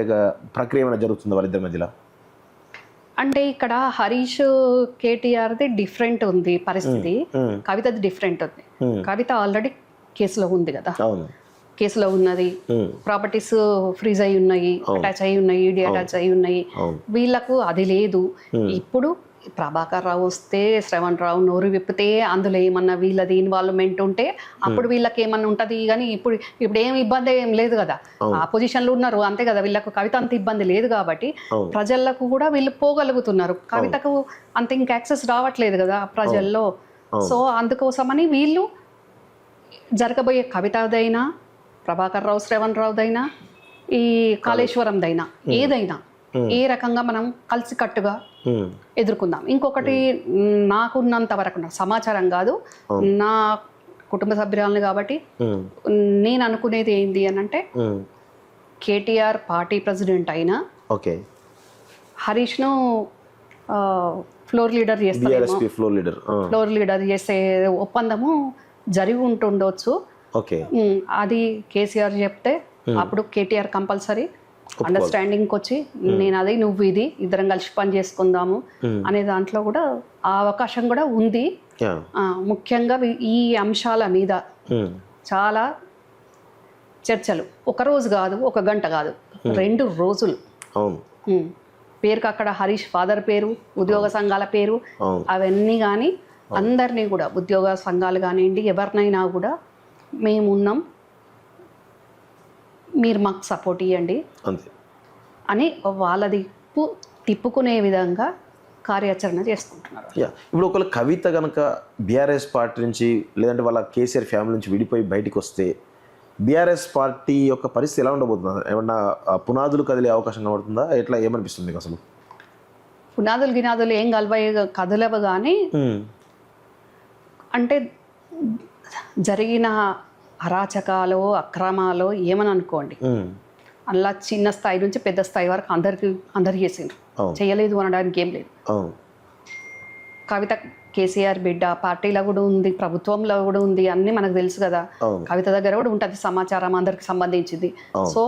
ప్రక్రియ ఏమైనా జరుగుతుందా వాళ్ళిద్దరి మధ్యలో? అంటే ఇక్కడ హరీష్ కేటీఆర్ది డిఫరెంట్ ఉంది పరిస్థితి, కవితది డిఫరెంట్ ఉంది. కవిత ఆల్రెడీ కేసులో ఉంది కదా, కేసులో ఉన్నది, ప్రాపర్టీస్ ఫ్రీజ్ అయి ఉన్నాయి, అటాచ్ అయి ఉన్నాయి, ఈడీ అటాచ్ అయి ఉన్నాయి. వీళ్ళకు అది లేదు. ఇప్పుడు ప్రభాకర్ రావు వస్తే, శ్రవణ్ రావు నోరు విప్పితే అందులో ఏమన్నా వీళ్ళది ఇన్వాల్వ్మెంట్ ఉంటే అప్పుడు వీళ్ళకి ఏమన్నా ఉంటుంది. కానీ ఇప్పుడు ఏం ఇబ్బంది ఏం లేదు కదా, ఆ పొజిషన్లో ఉన్నారు అంతే కదా. వీళ్ళకు కవిత అంత ఇబ్బంది లేదు కాబట్టి ప్రజలకు కూడా వీళ్ళు పోగలుగుతున్నారు. కవితకు అంత ఇంక యాక్సెస్ రావట్లేదు కదా ప్రజల్లో. సో అందుకోసమని వీళ్ళు జరగబోయే కవితదైనా, ప్రభాకర్ రావు శ్రవణ్ రావుదైనా, ఈ కాళేశ్వరందైనా, ఏదైనా ఏ రకంగా మనం కలిసికట్టుగా ఎదుర్కొందాం. ఇంకొకటి నాకున్నంత వరకు సమాచారం కాదు, నా కుటుంబ సభ్యురాలని కాబట్టి నేను అనుకునేది ఏంటి అని అంటే, కేటీఆర్ పార్టీ ప్రెసిడెంట్ అయినా హరీష్ను ఫ్లోర్ లీడర్ చేసే ఒప్పందము జరిగి ఉంటుండొచ్చు. అది కేసీఆర్ చెప్తే అప్పుడు కేటీఆర్ కంపల్సరీ అండర్స్టాండింగ్కి వచ్చి నేను అది నువ్వు ఇది ఇద్దరం కలిసి పని చేసుకుందాము అనే దాంట్లో కూడా ఆ అవకాశం కూడా ఉంది. ముఖ్యంగా ఈ అంశాల మీద చాలా చర్చలు, ఒక రోజు కాదు, ఒక గంట కాదు, 2 రోజులు. పేరుకి అక్కడ హరీష్ ఫాదర్ పేరు, ఉద్యోగ సంఘాల పేరు, అవన్నీ కానీ అందరినీ కూడా ఉద్యోగ సంఘాలు కానివ్వండి ఎవరినైనా కూడా మేమున్నాం, మీరు మాకు సపోర్ట్ ఇవ్వండి అని వాళ్ళది తిప్పుకునే విధంగా కార్యాచరణ చేసుకుంటున్నారు. ఇప్పుడు ఒకవేళ కవిత కనుక బీఆర్ఎస్ పార్టీ నుంచి లేదంటే వాళ్ళ కేసీఆర్ ఫ్యామిలీ నుంచి విడిపోయి బయటికి వస్తే బీఆర్ఎస్ పార్టీ యొక్క పరిస్థితి ఎలా ఉండబోతుంది? ఏమన్నా పునాదులు కదిలే అవకాశం కనబడుతుందా? ఎట్లా ఏమనిపిస్తుంది మీకు అసలు? పునాదులు ఏం కదలవు కానీ అంటే జరిగిన అరాచకాలు అక్రమాలు ఏమని అనుకోండి, అలా చిన్న స్థాయి నుంచి పెద్ద స్థాయి వరకు అందరికి చేసిండ్రు. అవును. చేయలేదు అనడానికి ఏం లేదు. అవును. కవిత కేసీఆర్ బిడ్డ, పార్టీలో కూడా ఉంది, ప్రభుత్వంలో కూడా ఉంది, అన్నీ మనకు తెలుసు కదా. అవును. కవిత దగ్గర కూడా ఉంటుంది సమాచారం అందరికి సంబంధించింది. అవును. సో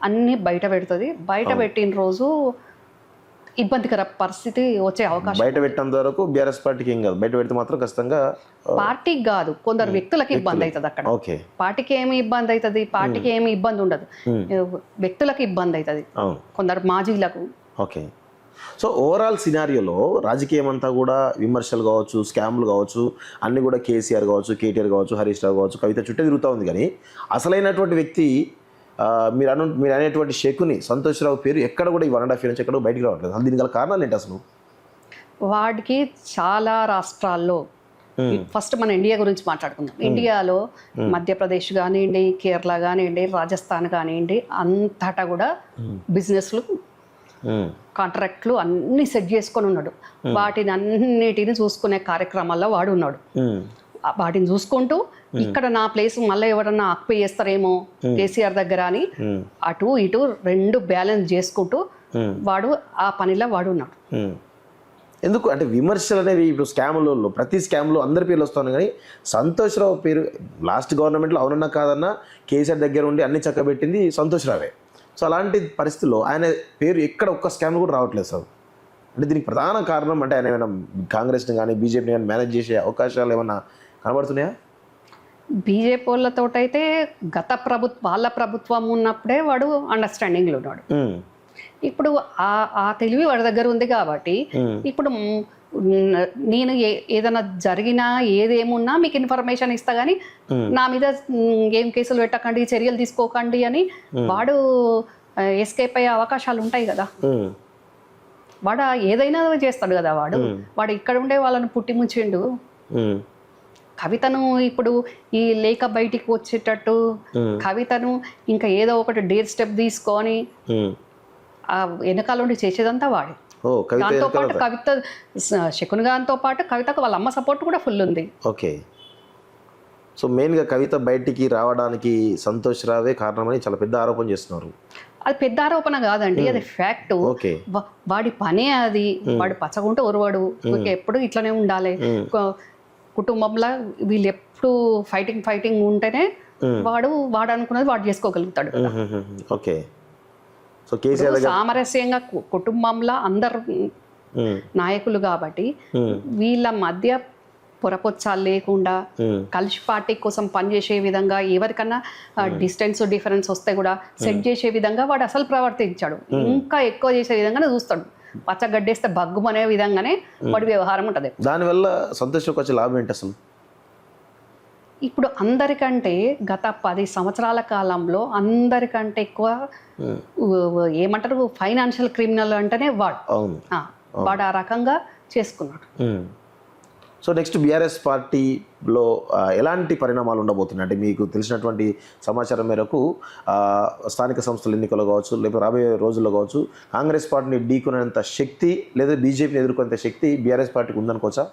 అన్నీ బయట పెడుతుంది. బయట పెట్టిన రోజు ఇబ్బందికర పరిస్థితి వచ్చే అవకాశం. బయట పెట్టినంత వరకు బీఆర్ఎస్ పార్టీకి ఏం కాదు, బయట పెడితే మాత్రం ఖచ్చితంగా పార్టీకి కాదు, కొందరు వ్యక్తులకి ఇబ్బంది అవుతుంది అక్కడ. ఓకే. పార్టీకి ఏమి ఇబ్బంది అవుతుంది, పార్టీకి ఏమి ఇబ్బంది ఉండదు, వ్యక్తులకు ఇబ్బంది అవుతుంది, అవును. కొందరు మాజీలకు. ఓకే. సో ఓవరాల్ సినారియోలో రాజకీయం అంతా కూడా విమర్శలు కావచ్చు, స్కామ్లు కావచ్చు, అన్నీ కూడా కేసీఆర్ కావచ్చు, కేటీఆర్ కావచ్చు, హరీష్ రావు కావచ్చు, కవిత చుట్టే తిరుగుతూ ఉంది. కానీ అసలైనటువంటి వ్యక్తి మీరు అనేటువంటి శకుని సంతోష్ రావు పేరు ఎక్కడ కూడా ఈ 1.5 year నుంచి ఎక్కడ బయటికి రావట్లేదు. అసలు దీనికి గల కారణాలు ఏంటి అసలు? వాడికి చాలా రాష్ట్రాల్లో, ఫస్ట్ మన ఇండియా గురించి మాట్లాడుకుందాం. ఇండియాలో మధ్యప్రదేశ్ కానివ్వండి, కేరళ కానివ్వండి, రాజస్థాన్ కానివ్వండి, అంతటా కూడా బిజినెస్లు, కాంట్రాక్ట్లు అన్నీ సెట్ చేసుకొని ఉన్నాడు. వాటిని అన్నిటిని చూసుకునే కార్యక్రమాల్లో వాడు ఉన్నాడు. వాటిని చూసుకుంటూ ఇక్కడ నా ప్లేస్ మళ్ళీ ఎవరన్నా ఆక్యుపై చేస్తారేమో కేసీఆర్ దగ్గర అని అటు ఇటు రెండు బ్యాలెన్స్ చేసుకుంటూ వాడు ఆ పనిలో వాడు ఉన్నాడు. ఎందుకు అంటే విమర్శలు అనేవి ఇప్పుడు స్కామ్లలో, ప్రతి స్కామ్లో అందరి పేర్లు వస్తున్నాయి. కానీ సంతోష్ రావు పేరు లాస్ట్ గవర్నమెంట్లో అవునన్నా కాదన్నా కేసీఆర్ దగ్గర ఉండి అన్ని చక్కబెట్టింది సంతోష్ రావే. సో అలాంటి పరిస్థితుల్లో ఆయన పేరు ఎక్కడ ఒక్క స్కామ్ కూడా రావట్లేదు సార్. అంటే దీనికి ప్రధాన కారణం అంటే ఆయన ఏమైనా కాంగ్రెస్ని కానీ బీజేపీని కానీ మేనేజ్ చేసే అవకాశాలు ఏమన్నా కనబడుతున్నాయా? బీజేపీ వాళ్ళతోటైతే గత వాళ్ళ ప్రభుత్వం ఉన్నప్పుడే వాడు అండర్స్టాండింగ్లో ఉన్నాడు. ఇప్పుడు ఆ తెలివి వాడి దగ్గర ఉంది కాబట్టి ఇప్పుడు నేను ఏదైనా జరిగినా ఏదేమున్నా మీకు ఇన్ఫర్మేషన్ ఇస్తా కానీ నా మీద ఏం కేసులు పెట్టకండి, చర్యలు తీసుకోకండి అని వాడు ఎస్కేప్ అయ్యే అవకాశాలు ఉంటాయి కదా. వాడు ఏదైనా చేస్తాడు కదా. వాడు ఇక్కడ ఉండే వాళ్ళని పుట్టి ముంచిండు. కవితను ఇప్పుడు ఈ లేఖ బయటికి వచ్చేటట్టు కవితను ఇంకా ఏదో ఒకటి డేర్ స్టెప్ తీసుకొని ఆ వెనకాల ఉండి చేసేదంతా వాడు. దాంతో పాటు కవిత శకున్ గారితో పాటు కవితకు వాళ్ళ అమ్మ సపోర్ట్ కూడా ఫుల్ ఉంది. ఓకే. సో మెయిన్గా కవిత బయటికి రావడానికి సంతోష్ రావే కారణమని చాలా పెద్ద ఆరోపణ చేస్తున్నారు. అది పెద్ద ఆరోపణ కాదండి, అది ఫ్యాక్ట్. వాడి పనే అది. వాడు పచ్చగుంటే ఒరవాడు, ఎప్పుడు ఇట్లనే ఉండాలి. కుటుంబంలో వీళ్ళు ఎప్పుడు ఫైటింగ్ ఉంటేనే వాడు అనుకున్నది వాడు చేసుకోగలుగుతాడు. ఓకే. సో కేసీఆర్ సామరస్యంగా కుటుంబంలో అందరు నాయకులు కాబట్టి వీళ్ళ మధ్య పొరపొచ్చాలు లేకుండా కలిసి పార్టీ కోసం పనిచేసే విధంగా, ఎవరికన్నా డిఫరెన్స్ వస్తే కూడా సెట్ చేసే విధంగా వాడు అసలు ప్రవర్తించాడు. ఇంకా ఎక్కువ చేసే విధంగానే చూస్తాడు. పచ్చగడ్డేస్తే బగ్గుమనే విధంగానే వాడి వ్యవహారం ఉంటుంది. దానివల్ల సంతోషంకి వచ్చే లాభం ఏంటి అసలు? ఇప్పుడు అందరికంటే గత 10 సంవత్సరాల కాలంలో అందరికంటే ఎక్కువ ఏమంటారు ఫైనాన్షియల్ క్రిమినల్ అంటేనే వాడు ఆ రకంగా చేసుకున్నాడు. సో నెక్స్ట్ బీఆర్ఎస్ పార్టీలో ఎలాంటి పరిణామాలు ఉండబోతున్నాయి? అంటే మీకు తెలిసినటువంటి సమాచారం మేరకు స్థానిక సంస్థల ఎన్నికలు కావచ్చు, లేకపోతే రాబోయే రోజుల్లో కావచ్చు, కాంగ్రెస్ పార్టీని ఢీకొనేంత శక్తి లేదా బీజేపీని ఎదుర్కొనేంత శక్తి బీఆర్ఎస్ పార్టీకి ఉందనుకోవచ్చా?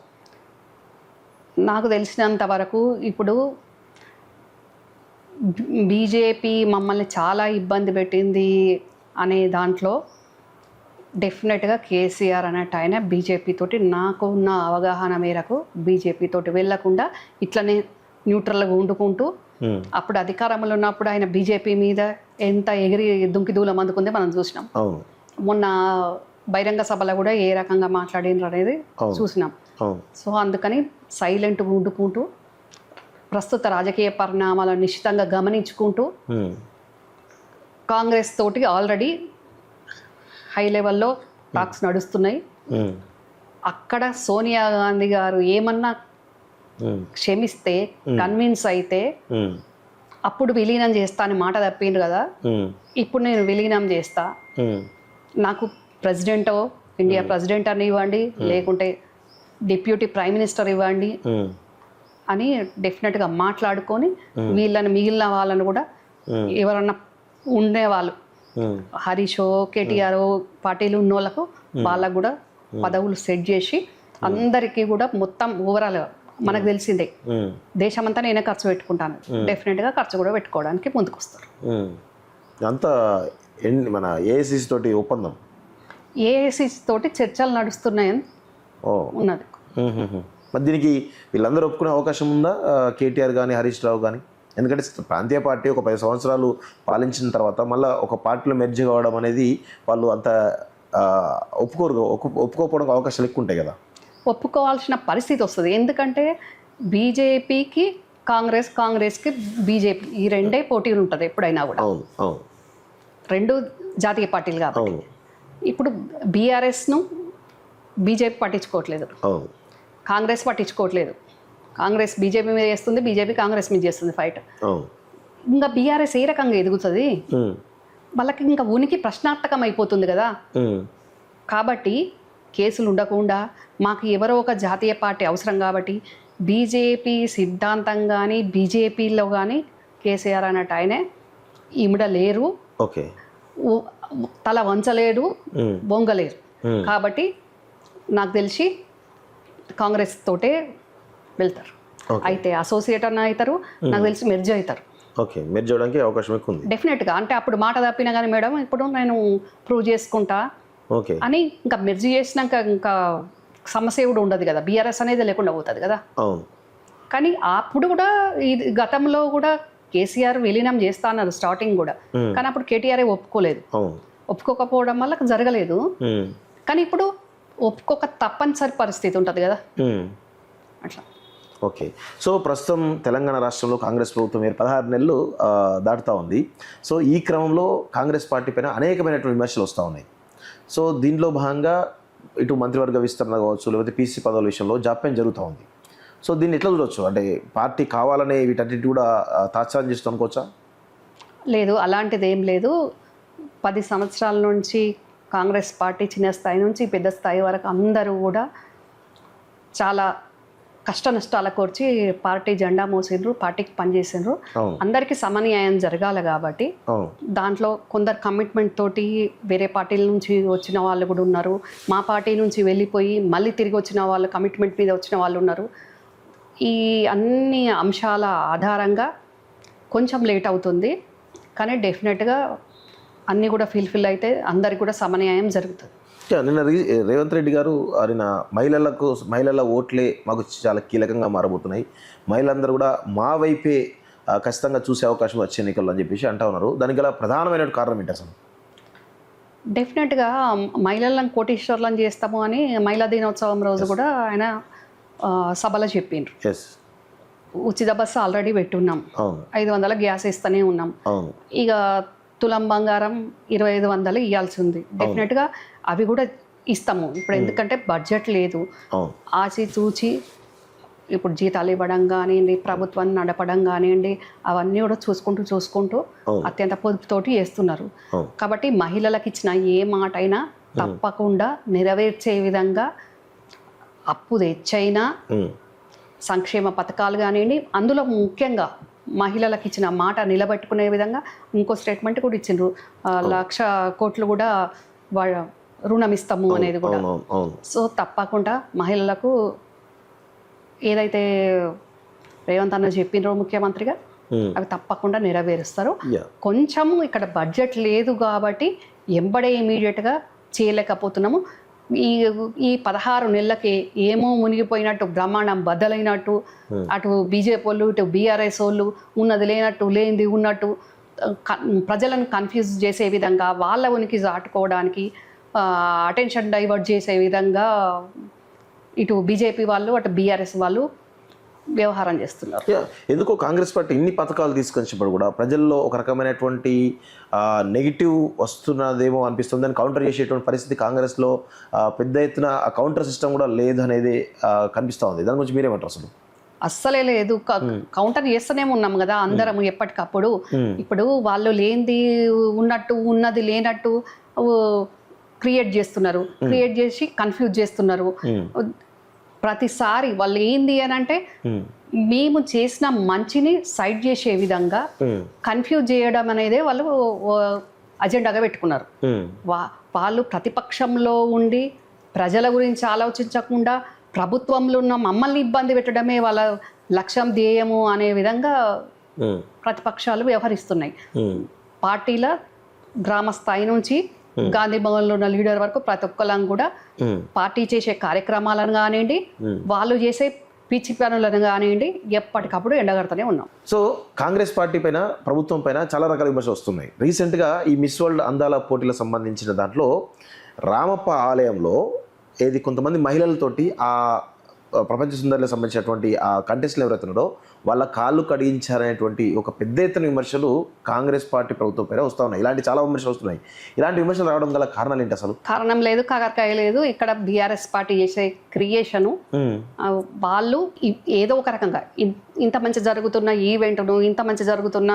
నాకు తెలిసినంత వరకు ఇప్పుడు బీజేపీ మమ్మల్ని చాలా ఇబ్బంది పెట్టింది అనే దాంట్లో డెఫినెట్గా కేసీఆర్ అనేట ఆయన బీజేపీ తోటి నాకు ఉన్న అవగాహన మేరకు బీజేపీ తోటి వెళ్ళకుండా ఇట్లనే న్యూట్రల్గా వండుకుంటూ అప్పుడు అధికారంలో ఉన్నప్పుడు ఆయన బీజేపీ మీద ఎంత ఎగిరి దుంకి దూలం అందుకుంది మనం చూసినాం. మొన్న బహిరంగ సభలో కూడా ఏ రకంగా మాట్లాడినారు అనేది చూసినాం. సో అందుకని సైలెంట్గా వండుకుంటూ ప్రస్తుత రాజకీయ పరిణామాలను నిశ్చితంగా గమనించుకుంటూ కాంగ్రెస్ తోటి ఆల్రెడీ హై లెవెల్లో టాక్స్ నడుస్తున్నాయి. అక్కడ సోనియా గాంధీ గారు ఏమన్నా క్షమిస్తే కన్విన్స్ అయితే అప్పుడు విలీనం చేస్తా అని మాట తప్పిండ్రు కదా. ఇప్పుడు నేను విలీనం చేస్తా, నాకు ప్రెసిడెంటో ఇండియా ప్రెసిడెంట్ అని ఇవ్వండి, లేకుంటే డిప్యూటీ ప్రైమ్ మినిస్టర్ ఇవ్వండి అని డెఫినెట్గా మాట్లాడుకొని వీళ్ళని మిగిలిన వాళ్ళని కూడా ఎవరన్నా ఉండేవాళ్ళు హరీషో కేటీఆర్ పార్టీలు ఉన్న వాళ్ళకు వాళ్ళకు కూడా పదవులు సెట్ చేసి అందరికీ కూడా మొత్తం ఓవరాల్ మనకు తెలిసిందే దేశమంతా నేనే ఖర్చు పెట్టుకుంటాను, డెఫినెట్గా ఖర్చు కూడా పెట్టుకోవడానికి ముందుకు వస్తారు. అంతా మన ఏఐసిసి తోటి ఒప్పందం. ఏఐసిసి తోటి చర్చలు నడుస్తున్నాయని ఓ ఉన్నది. మరి దీనికి వీళ్ళందరూ ఒప్పుకునే అవకాశం ఉందా, కేటీఆర్ కానీ హరీష్ రావు కానీ? ఎందుకంటే ప్రాంతీయ పార్టీ ఒక 10 సంవత్సరాలు పాలించిన తర్వాత మళ్ళీ ఒక పార్టీలో మెర్జ్ కావడం అనేది వాళ్ళు అంత ఒప్పుకోకపోవడానికి అవకాశాలు ఎక్కువ ఉంటాయి కదా. ఒప్పుకోవాల్సిన పరిస్థితి వస్తుంది. ఎందుకంటే బీజేపీకి కాంగ్రెస్కి బీజేపీ ఈ రెండే పోటీలు ఉంటుంది ఎప్పుడైనా కూడా. అవును అవును, రెండు జాతీయ పార్టీలు కాబట్టి. అవును ఇప్పుడు బీఆర్ఎస్ను బీజేపీ పట్టించుకోవట్లేదు, అవును, కాంగ్రెస్ పట్టించుకోవట్లేదు. కాంగ్రెస్ బీజేపీ మీద చేస్తుంది, బీజేపీ కాంగ్రెస్ మీద చేస్తుంది ఫైట్. అవును. ఇంకా బీఆర్ఎస్ ఏ రకంగా ఎదుగుతుంది? వాళ్ళకి ఇంకా ఉనికి ప్రశ్నార్థకం అయిపోతుంది కదా. కాబట్టి కేసులు ఉండకుండా మాకు ఎవరో ఒక జాతీయ పార్టీ అవసరం కాబట్టి బీజేపీ సిద్ధాంతం కానీ బీజేపీలో కానీ కేసీఆర్ అన్నట్టు ఆయనే ఇమిడలేరు, ఓకే, తల వంచలేడు, బొంగలేరు. కాబట్టి నాకు తెలిసి కాంగ్రెస్ తోటే వెళ్తారు. అయితే అసోసియేట్ అన్న అవుతారు, నాకు తెలిసి మెర్జ్ అవుతారు. ఓకే, మెర్జ్ అవడానికి అవకాశం ఎక్కువ ఉంది డెఫినెట్గా. అంటే అప్పుడు మాట తప్పినా కానీ మేడం ఇప్పుడు నేను ప్రూవ్ చేసుకుంటా ఓకే అని ఇంకా మెర్జ్ చేసినాక ఇంకా సమస్య కూడా ఉండదు కదా, బీఆర్ఎస్ అనేది లేకుండా పోతుంది కదా. అవును. కానీ అప్పుడు కూడా ఇది గతంలో కూడా కేసీఆర్ విలీనం చేస్తా అన్నారు స్టార్టింగ్ కూడా, కానీ అప్పుడు కేటీఆర్ ఒప్పుకోలేదు. ఒప్పుకోకపోవడం వల్ల జరగలేదు. కానీ ఇప్పుడు ఒప్పుకోక తప్పనిసరి పరిస్థితి ఉంటుంది కదా అట్లా. ఓకే, సో ప్రస్తుతం తెలంగాణ రాష్ట్రంలో కాంగ్రెస్ ప్రభుత్వం 16 నెలలు దాటుతూ ఉంది. సో ఈ క్రమంలో కాంగ్రెస్ పార్టీ పైన అనేకమైనటువంటి విమర్శలు వస్తూ ఉన్నాయి. సో దీంట్లో భాగంగా ఇటు మంత్రివర్గ విస్తరణ కావచ్చు, లేకపోతే పీసీ పదవుల విషయంలో జాప్యం జరుగుతూ ఉంది. సో దీన్ని ఎట్లా చూడవచ్చు? అంటే పార్టీ కావాలనే వీటన్నిటి కూడా తాత్సారం చేస్తూ అనుకోవచ్చా? లేదు, అలాంటిది ఏం లేదు. 10 సంవత్సరాల నుంచి కాంగ్రెస్ పార్టీ చిన్న స్థాయి నుంచి పెద్ద స్థాయి వరకు అందరూ కూడా చాలా కష్ట నష్టాల కోర్చి పార్టీ జెండా మోసిండ్రు, పార్టీకి పనిచేసిండ్రు. అందరికీ సమన్యాయం జరగాలి కాబట్టి దాంట్లో కొందరు కమిట్మెంట్ తోటి వేరే పార్టీల నుంచి వచ్చిన వాళ్ళు కూడా ఉన్నారు. మా పార్టీ నుంచి వెళ్ళిపోయి మళ్ళీ తిరిగి వచ్చిన వాళ్ళు, కమిట్మెంట్ మీద వచ్చిన వాళ్ళు ఉన్నారు. ఈ అన్ని అంశాల ఆధారంగా కొంచెం లేట్ అవుతుంది, కానీ డెఫినెట్గా అన్నీ కూడా ఫుల్ఫిల్ అయితే అందరికి కూడా సమన్యాయం జరుగుతుంది. నిన్న రేవంత్ రెడ్డి గారు ఆయన మహిళల ఓట్లే మాకు చాలా కీలకంగా మారబోతున్నాయి, మహిళలందరూ కూడా మా వైపే ఖచ్చితంగా చూసే అవకాశం వచ్చే ఎన్నికల్లో అని చెప్పేసి అంటా ఉన్నారు. దానికి గల ప్రధానమైన కారణం ఏంటి అసలు? డెఫినెట్గా మహిళలను కోటీశ్వర్లను చేస్తాము అని మహిళా దినోత్సవం రోజు కూడా ఆయన సభలో చెప్పిండ్రు. ఉచిత బస్సు ఆల్రెడీ పెట్టున్నాం, 500 గ్యాస్ ఇస్తూనే ఉన్నాం. ఇక తులం బంగారం 2500 ఇవ్వాల్సి ఉంది. డెఫినెట్గా అవి కూడా ఇస్తాము ఇప్పుడు, ఎందుకంటే బడ్జెట్ లేదు. ఆచి చూచి ఇప్పుడు జీతాలు ఇవ్వడం కానివ్వండి, ప్రభుత్వాన్ని నడపడం కానివ్వండి, అవన్నీ కూడా చూసుకుంటూ అత్యంత పొదుపుతోటి చేస్తున్నారు. కాబట్టి మహిళలకు ఇచ్చిన ఏ మాట అయినా తప్పకుండా నెరవేర్చే విధంగా అప్పు తెచ్చైనా సంక్షేమ పథకాలు కానివ్వండి, అందులో ముఖ్యంగా మహిళలకు ఇచ్చిన మాట నిలబెట్టుకునే విధంగా ఇంకో స్టేట్మెంట్ కూడా ఇచ్చిండ్రు, 1,00,000 కోట్లు కూడా రుణం ఇస్తాము అనేది కూడా. సో తప్పకుండా మహిళలకు ఏదైతే రేవంత్ అన్న చెప్పినరో ముఖ్యమంత్రిగా అవి తప్పకుండా నెరవేరుస్తారు. కొంచెం ఇక్కడ బడ్జెట్ లేదు కాబట్టి ఎంబడే ఇమీడియట్గా చేయలేకపోతున్నాము. ఈ 16 నెలలకి ఏమో మునిగిపోయినట్టు, బ్రహ్మాండం బద్దలైనట్టు, అటు బీజేపీ వాళ్ళు ఇటు బీఆర్ఎస్ వాళ్ళు ఉన్నది లేనట్టు లేనిది ఉన్నట్టు ప్రజలను కన్ఫ్యూజ్ చేసే విధంగా, వాళ్ళ ఉనికి చాటుకోవడానికి అటెన్షన్ డైవర్ట్ చేసే విధంగా ఇటు బీజేపీ వాళ్ళు అటు బీఆర్ఎస్ వాళ్ళు వ్యవహారం చేస్తున్నారు. ఎందుకో కాంగ్రెస్ పార్టీ ఇన్ని పథకాలు తీసుకొచ్చినప్పుడు కూడా ప్రజల్లో ఒక రకమైనటువంటి నెగిటివ్ వస్తున్నదేమో అనిపిస్తుంది. దాన్ని కౌంటర్ చేసేటువంటి పరిస్థితి కాంగ్రెస్లో పెద్ద ఎత్తున కౌంటర్ సిస్టమ్ కూడా లేదనేది కనిపిస్తూ ఉంది. దాని గురించి మీరేమంటారు? అసలు అస్సలే లేదు, కౌంటర్ చేస్తూనే ఉన్నాం కదా అందరం ఎప్పటికప్పుడు. ఇప్పుడు వాళ్ళు లేనిది ఉన్నట్టు, ఉన్నది లేనట్టు క్రియేట్ చేస్తున్నారు, క్రియేట్ చేసి కన్ఫ్యూజ్ చేస్తున్నారు. ప్రతిసారి వాళ్ళు ఏంది అని అంటే మేము చేసిన మంచిని సైడ్ చేసే విధంగా కన్ఫ్యూజ్ చేయడం అనేది వాళ్ళు అజెండాగా పెట్టుకున్నారు. వాళ్ళు ప్రతిపక్షంలో ఉండి ప్రజల గురించి ఆలోచించకుండా ప్రభుత్వంలో ఉన్న మమ్మల్ని ఇబ్బంది పెట్టడమే వాళ్ళ లక్ష్యం, ధ్యేయము అనే విధంగా ప్రతిపక్షాలు వ్యవహరిస్తున్నాయి. పార్టీల గ్రామ స్థాయి నుంచి గాంధీ భవన్లో ఉన్న లీడర్ వరకు ప్రతి ఒక్కళ్ళం కూడా పార్టీ చేసే కార్యక్రమాలను కానివ్వండి, వాళ్ళు చేసే పిచ్చి పనులను కానివ్వండి, ఎప్పటికప్పుడు ఎండగడుతూనే ఉన్నాం. సో కాంగ్రెస్ పార్టీ పైన, ప్రభుత్వం పైన చాలా రకాల విమర్శలు వస్తున్నాయి. రీసెంట్గా ఈ మిస్ వరల్డ్ అందాల పోటీలకు సంబంధించిన దాంట్లో రామప్ప ఆలయంలో కొంతమంది మహిళలతోటి ఆ ప్రపంచ సుందరిలకు సంబంధించినటువంటి ఆ కంటెస్ట్లు ఎవరైతే ఉన్నారో వాళ్ళ కాళ్ళు కడిగించారనేటువంటి ఒక పెద్ద ఎత్తున విమర్శలు కాంగ్రెస్ పార్టీ ప్రభుత్వం పైన వస్తూ ఉన్నాయి. ఇలాంటి చాలా విమర్శలు వస్తున్నాయి. ఇలాంటి విమర్శలు రావడం గల కారణాలు ఏంటి? అసలు కారణం లేదు, కాకరకాయ లేదు. ఇక్కడ బీఆర్ఎస్ పార్టీ చేసే క్రియేషను, వాళ్ళు ఏదో ఒక రకంగా ఇంత మంచి జరుగుతున్న ఈవెంట్ను, ఇంత మంచి జరుగుతున్న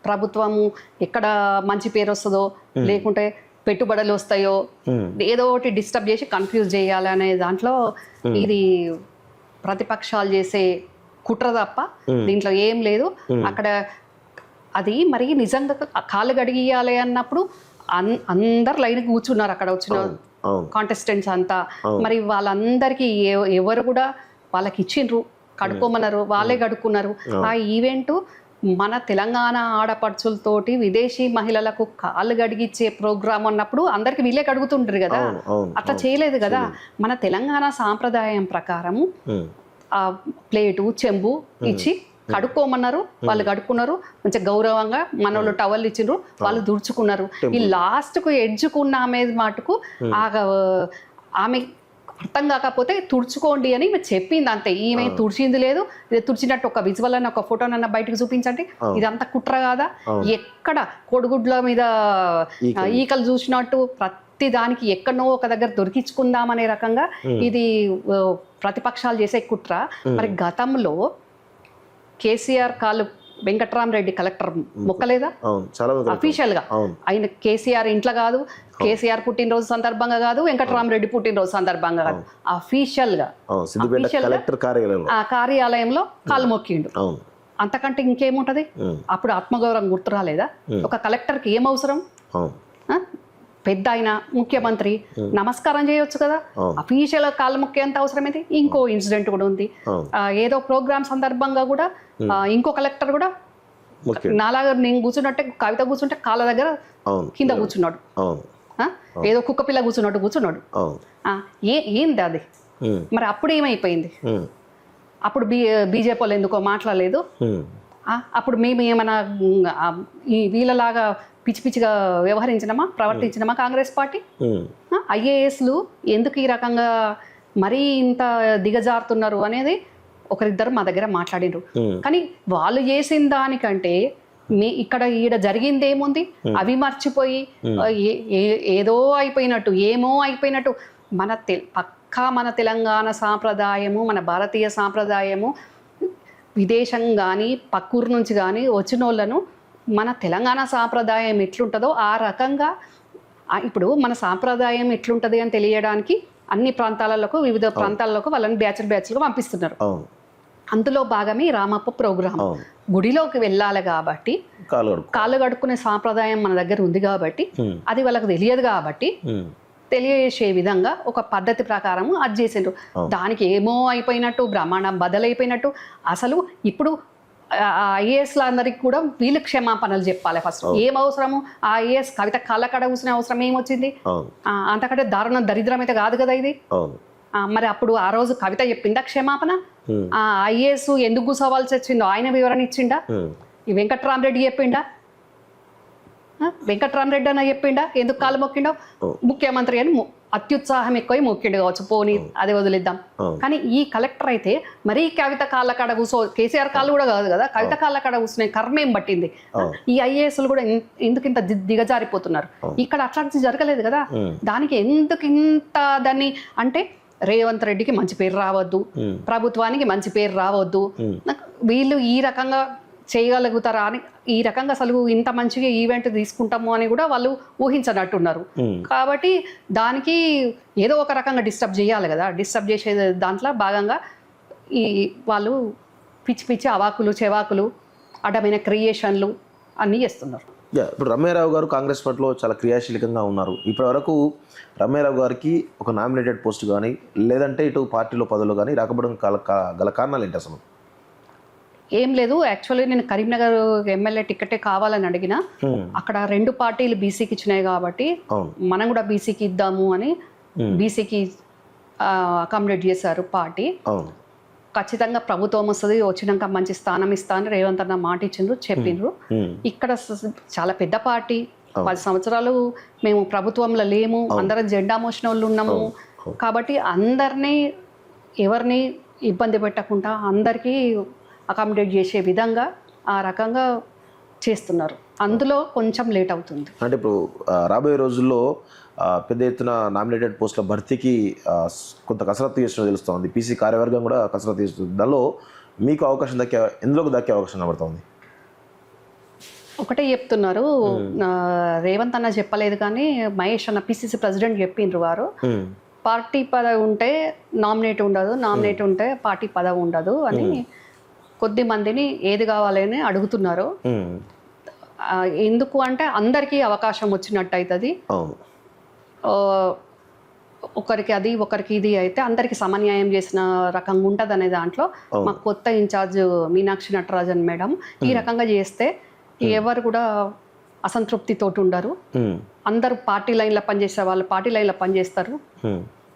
ప్రభుత్వము ఎక్కడ మంచి పేరు వస్తుందో, లేకుంటే పెట్టుబడులు వస్తాయో, ఏదో ఒకటి డిస్టర్బ్ చేసి కన్ఫ్యూజ్ చేయాలి అనే దాంట్లో ఇది ప్రతిపక్షాలు చేసే కుట్ర తప్ప దీంట్లో ఏం లేదు. అక్కడ అది మరి నిజంగా కాళ్ళు గడిగియాలి అన్నప్పుడు అందరు లైన్ కూర్చున్నారు అక్కడ వచ్చిన కాంటెస్టెంట్స్ అంతా. మరి వాళ్ళందరికీ ఎవరు కూడా వాళ్ళకి ఇచ్చిండ్రు, కడుక్కోమన్నారు, వాళ్ళే కడుక్కున్నారు. ఆ ఈవెంట్ మన తెలంగాణ ఆడపడుచులతోటి విదేశీ మహిళలకు కాళ్ళు గడిగిచ్చే ప్రోగ్రామ్ అన్నప్పుడు అందరికి వీళ్ళే కడుగుతుంటారు కదా, అట్లా చేయలేదు కదా. మన తెలంగాణ సాంప్రదాయం ప్రకారము ఆ ప్లేటు చెంబు ఇచ్చి కడుక్కోమన్నారు, వాళ్ళు కడుక్కున్నారు. మంచి గౌరవంగా మనోళ్ళు టవల్ ఇచ్చిండ్రు, వాళ్ళు దుడుచుకున్నారు. ఈ లాస్ట్కు ఎడ్జుకున్న ఆమె మటుకు ఆమె అర్థం కాకపోతే తుడుచుకోండి అని చెప్పింది అంతే. ఈమె తుడిచింది లేదు. తుడిచినట్టు ఒక విజువల్ అని ఒక ఫోటోనన్నా బయటకు చూపించండి. ఇదంతా కుట్ర కాదా? ఎక్కడ కోడిగుడ్ల మీద ఈకలు చూసినట్టు ప్రతి దానికి ఎక్కడనో ఒక దగ్గర దొరికించుకుందామనే రకంగా ఇది ప్రతిపక్షాలు చేసే కుట్ర. మరి గతంలో కేసీఆర్ కాళ్ళు వెంకట్రామరెడ్డి కలెక్టర్ మొక్కలేదా అఫీషియల్ గా? ఆయన కేసీఆర్ ఇంట్లో కాదు, కేసీఆర్ పుట్టినరోజు సందర్భంగా కాదు, వెంకట్రామరెడ్డి పుట్టినరోజు సందర్భంగా కాదు, అఫీషియల్ గా ఆ కార్యాలయంలో కాళ్ళు మొక్కిండు. అంతకంటే ఇంకేముంటది? అప్పుడు ఆత్మగౌరవం గుర్తు రాలేదా? ఒక కలెక్టర్కి ఏం అవసరం? పెద్ద ఆయన ముఖ్యమంత్రి నమస్కారం చేయొచ్చు కదా. అఫీషియల్ కాళ్ళు మొక్కేంత అవసరం ఏంటి? ఇంకో ఇన్సిడెంట్ కూడా ఉంది. ఏదో ప్రోగ్రామ్ సందర్భంగా కూడా ఇంకో కలెక్టర్ కూడా నాలాగా నేను కూర్చున్నట్టే కవిత కూర్చుంటే కాళ్ళ దగ్గర కింద కూర్చున్నాడు. ఏదో కుక్క పిల్ల కూర్చున్నాడు. ఏంది అది? మరి అప్పుడు ఏమైపోయింది? అప్పుడు బీజేపీ వాళ్ళు ఎందుకో మాట్లాడలేదు. అప్పుడు మేము ఏమైనా వీళ్ళలాగా పిచ్చి పిచ్చిగా ప్రవర్తించినామా కాంగ్రెస్ పార్టీ? ఐఏఎస్లు ఎందుకు ఈ రకంగా మరీ ఇంత దిగజారుతున్నారు అనేది ఒకరిద్దరు మా దగ్గర మాట్లాడినారు. కానీ వాళ్ళు చేసిన దానికంటే ఈడ జరిగింది ఏముంది? అవి మర్చిపోయి ఏదో అయిపోయినట్టు, ఏమో అయిపోయినట్టు మన తెలంగాణ సాంప్రదాయము, మన భారతీయ సాంప్రదాయము విదేశం కానీ పక్కూరు నుంచి కానీ వచ్చిన వాళ్ళను మన తెలంగాణ సాంప్రదాయం ఎట్లుంటుందో ఆ రకంగా ఇప్పుడు మన సాంప్రదాయం ఎట్లుంటుంది అని తెలియడానికి అన్ని ప్రాంతాలకు, వివిధ ప్రాంతాలకు వాళ్ళని బ్యాచ్లుగా పంపిస్తున్నారు. అందులో భాగమే రామప్ప ప్రోగ్రాం. గుడిలోకి వెళ్ళాలి కాబట్టి, కాళ్ళు కడుక్కునే సాంప్రదాయం మన దగ్గర ఉంది కాబట్టి, అది వాళ్ళకి తెలియదు కాబట్టి తెలియజేసే విధంగా ఒక పద్ధతి ప్రకారం అది చేసిండ్రు. దానికి ఏమో అయిపోయినట్టు, బ్రహ్మాండం బదలైపోయినట్టు. అసలు ఇప్పుడు ఐఏఎస్ల అందరికి కూడా వీళ్ళు క్షమాపణలు చెప్పాలి ఫస్ట్. ఏం అవసరము? ఆ ఐఏఎస్ కవిత కాళ్ళకడ కూర్చునే అవసరం ఏమొచ్చింది? అంతకంటే దారుణ దరిద్రం అయితే కాదు కదా ఇది. మరి అప్పుడు ఆ రోజు కవిత చెప్పిందా క్షమాపణ? ఆ ఐఏఎస్ ఎందుకు కూర్చోవాల్సి వచ్చిందో ఆయన వివరణ ఇచ్చిండా? ఈ వెంకట్రామరెడ్డి చెప్పిండా? వెంకట్రామరెడ్డి అన్న చెప్పిండా ఎందుకు కాళ్ళు మొక్కిండో? ముఖ్యమంత్రి అని అత్యుత్సాహం ఎక్కువ మొక్కిండు కావచ్చు, పోనీ అదే వదిలిద్దాం. కానీ ఈ కలెక్టర్ అయితే మరీ కవిత కాళ్ళ కాడ కూర్చో, కేసీఆర్ కాళ్ళు కూడా కాదు కదా, కవిత కాళ్ళ కాడ కూర్చునే కర్మేం పట్టింది? ఈ ఐఏఎస్లు కూడా ఎందుకు ఇంత దిగజారిపోతున్నారు? ఇక్కడ అట్లాంటి జరగలేదు కదా. దానికి ఎందుకు ఇంత దాన్ని అంటే రేవంత్ రెడ్డికి మంచి పేరు రావద్దు, ప్రభుత్వానికి మంచి పేరు రావద్దు, వీళ్ళు ఈ రకంగా చేయగలుగుతారా అని, ఈ రకంగా అసలు ఇంత మంచిగా ఈవెంట్ తీసుకుంటాము అని కూడా వాళ్ళు ఊహించనట్టున్నారు. కాబట్టి దానికి ఏదో ఒక రకంగా డిస్టర్బ్ చేయాలి కదా. డిస్టర్బ్ చేసే దాంట్లో భాగంగా ఈ వాళ్ళు పిచ్చి పిచ్చి అవాకులు చెవాకులు, అడ్డమైన క్రియేషన్లు అన్నీ చేస్తున్నారు. ఇప్పుడు రమ్యారావు గారు కాంగ్రెస్ పార్టీలో చాలా క్రియాశీలకంగా ఉన్నారు. ఇప్పటి వరకు రమ్యారావు గారికి ఒక నామినేటెడ్ పోస్ట్ కానీ లేదంటే ఇటు పార్టీలో పదవులు కానీ రాకపోవడం గల కారణాలు ఏంటి అసలు? ఏం లేదు, యాక్చువల్లీ నేను కరీంనగర్ ఎమ్మెల్యే టికెటే కావాలని అడిగిన, అక్కడ 2 పార్టీలు బీసీకి ఇచ్చినాయి కాబట్టి అవును. మనం కూడా బీసీకి ఇద్దాము అని బీసీకి అకామిడేట్ చేశారు పార్టీ. అవును. ఖచ్చితంగా ప్రభుత్వం వస్తుంది, వచ్చినాక మంచి స్థానం ఇస్తా అని రేవంత్ అన్న మాట ఇచ్చిండ్రు, చెప్పిండ్రు. ఇక్కడ చాలా పెద్ద పార్టీ, 10 సంవత్సరాలు మేము ప్రభుత్వంలో లేము, అందరం జెండా మోసిన వాళ్ళు ఉన్నాము కాబట్టి అందరినీ ఎవరిని ఇబ్బంది పెట్టకుండా అందరికీ అకామిడేట్ చేసే విధంగా ఆ రకంగా చేస్తున్నారు. అందులో కొంచెం లేట్ అవుతుంది. అంటే ఇప్పుడు రాబోయే రోజుల్లో పెద్ద ఎత్తున నామినేటెడ్ పోస్టుల భర్తీకి కొంత కసరత్తు చేస్తున్నది తెలుస్తుంది. పీసీ కార్యవర్గం కూడా కసరత్తు చేస్తుంది. దానిలో మీకు అవకాశం ఎందులోకి దక్కే అవకాశం కనబడుతుంది? ఒకటే చెప్తున్నారు, రేవంత్ అన్న చెప్పలేదు కానీ మహేష్ అన్న పిసిసి ప్రెసిడెంట్ చెప్పిండ్రు, వారు పార్టీ పదవి ఉంటే నామినేట్ ఉండదు, నామినేట్ ఉంటే పార్టీ పదవి ఉండదు అని కొద్ది మందిని ఏది కావాలని అడుగుతున్నారు. ఎందుకు అంటే అందరికీ అవకాశం వచ్చినట్టు అవుతుంది. ఒకరికి అది ఒకరికి ఇది అయితే అందరికి సమన్యాయం చేసిన రకంగా ఉంటుంది అనే దాంట్లో మా కొత్త ఇన్ఛార్జ్ మీనాక్షి నటరాజన్ మేడం ఈ రకంగా చేస్తే ఎవరు కూడా అసంతృప్తితోటి ఉండరు. అందరూ పార్టీ లైన్లో పనిచేసే వాళ్ళు పార్టీ లైన్లో పనిచేస్తారు,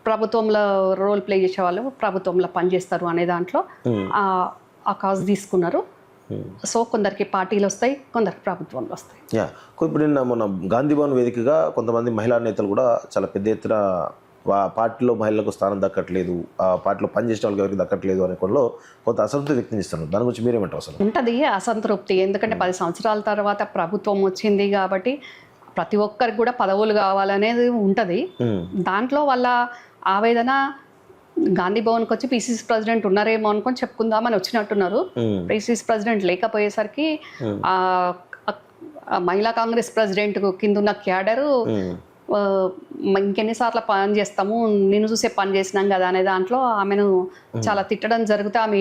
ప్రభుత్వంలో రోల్ ప్లే చేసే వాళ్ళు ప్రభుత్వంలో పనిచేస్తారు అనే దాంట్లో ఆ కాజ్ తీసుకున్నారు. సో కొందరికి పార్టీలు వస్తాయి, కొందరికి ప్రభుత్వంలో వస్తాయి. ఇప్పుడు నిన్న మన గాంధీ భవన్ వేదికగా కొంతమంది మహిళా నేతలు కూడా చాలా పెద్ద ఎత్తున పార్టీలో మహిళలకు స్థానం దక్కట్లేదు, ఆ పార్టీలో పనిచేసే వాళ్ళకి ఎవరికి దక్కట్లేదు అనే కొనలో కొంత అసంతృప్తి వ్యక్తం చేస్తున్నారు. దాని గురించి మీరేమంటారు? అసలు ఉంటుంది అసంతృప్తి, ఎందుకంటే 10 సంవత్సరాల తర్వాత ప్రభుత్వం వచ్చింది కాబట్టి ప్రతి ఒక్కరికి కూడా పదవులు కావాలనేది ఉంటుంది. దాంట్లో వాళ్ళ ఆవేదన గాంధీ భవన్కి వచ్చి పీసీసీ ప్రెసిడెంట్ ఉన్నారేమో అనుకొని చెప్పుకుందామని వచ్చినట్టున్నారు. పీసీసీ ప్రెసిడెంట్ లేకపోయేసరికి మహిళా కాంగ్రెస్ ప్రెసిడెంట్ కింద ఉన్న క్యాడరు ఇంకెన్నిసార్లు పని చేస్తాము, నిన్ను చూసే పని చేసినాం కదా అనే దాంట్లో ఆమెను చాలా తిట్టడం జరిగితే ఆమె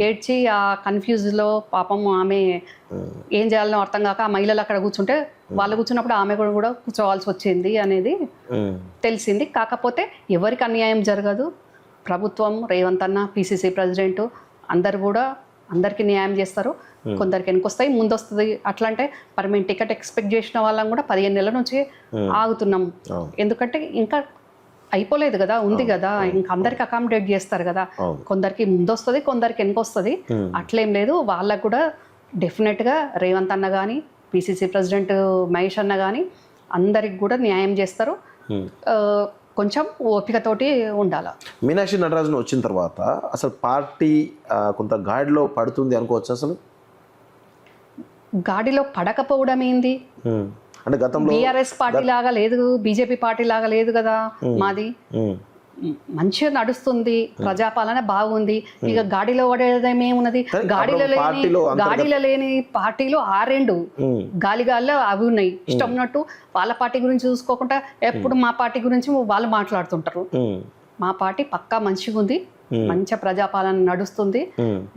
ఏడ్చి ఆ కన్ఫ్యూజ్లో పాపం ఆమె ఏం చేయాలనో అర్థం కాక ఆ మహిళలు అక్కడ కూర్చుంటే వాళ్ళు కూర్చున్నప్పుడు ఆమె కూడా కూర్చోవాల్సి వచ్చింది అనేది తెలిసింది. కాకపోతే ఎవరికి అన్యాయం జరగదు, ప్రభుత్వం, రేవంత్ అన్న, పిసిసి ప్రెసిడెంట్ అందరు కూడా అందరికీ న్యాయం చేస్తారు. కొందరికి వెనుకొస్తాయి, ముందు వస్తుంది. అట్లా అంటే మరి మేము టికెట్ ఎక్స్పెక్ట్ చేసిన వాళ్ళం కూడా 15 నెలల నుంచి ఆగుతున్నాం. ఎందుకంటే ఇంకా అయిపోలేదు కదా, ఉంది కదా, ఇంకా అందరికి అకామిడేట్ చేస్తారు కదా. కొందరికి ముందు వస్తుంది, కొందరికి వెనుకొస్తుంది. అట్లేం లేదు, వాళ్ళకు కూడా డెఫినెట్గా రేవంత్ అన్న కానీ పిసిసి ప్రెసిడెంట్ మహేష్ అన్న కానీ అందరికి కూడా న్యాయం చేస్తారు. కొంచెం ఓపికతోటి ఉండాలి. మీనాక్షి నటరాజన్ వచ్చిన తర్వాత అసలు పార్టీ కొంత గాడిలో పడుతుంది అనుకోవచ్చు. అసలు గాడిలో పడకపోవడం ఏంది? అంటే గతంలో బీఆర్ఎస్ పార్టీ లాగా లేదు, బీజేపీ పార్టీ లాగా లేదు కదా మాది. మంచిగా నడుస్తుంది, ప్రజాపాలన బాగుంది. ఇక గాడిలో పడేదేమేమున్నది? గాడిలో లేని పార్టీలు 6 గాలిగాల్లో అవి ఉన్నాయి. ఇష్టం ఉన్నట్టు వాళ్ళ పార్టీ గురించి చూసుకోకుండా ఎప్పుడు మా పార్టీ గురించి వాళ్ళు మాట్లాడుతుంటారు. మా పార్టీ పక్కా మంచిగా ఉంది, మంచి ప్రజాపాలన నడుస్తుంది.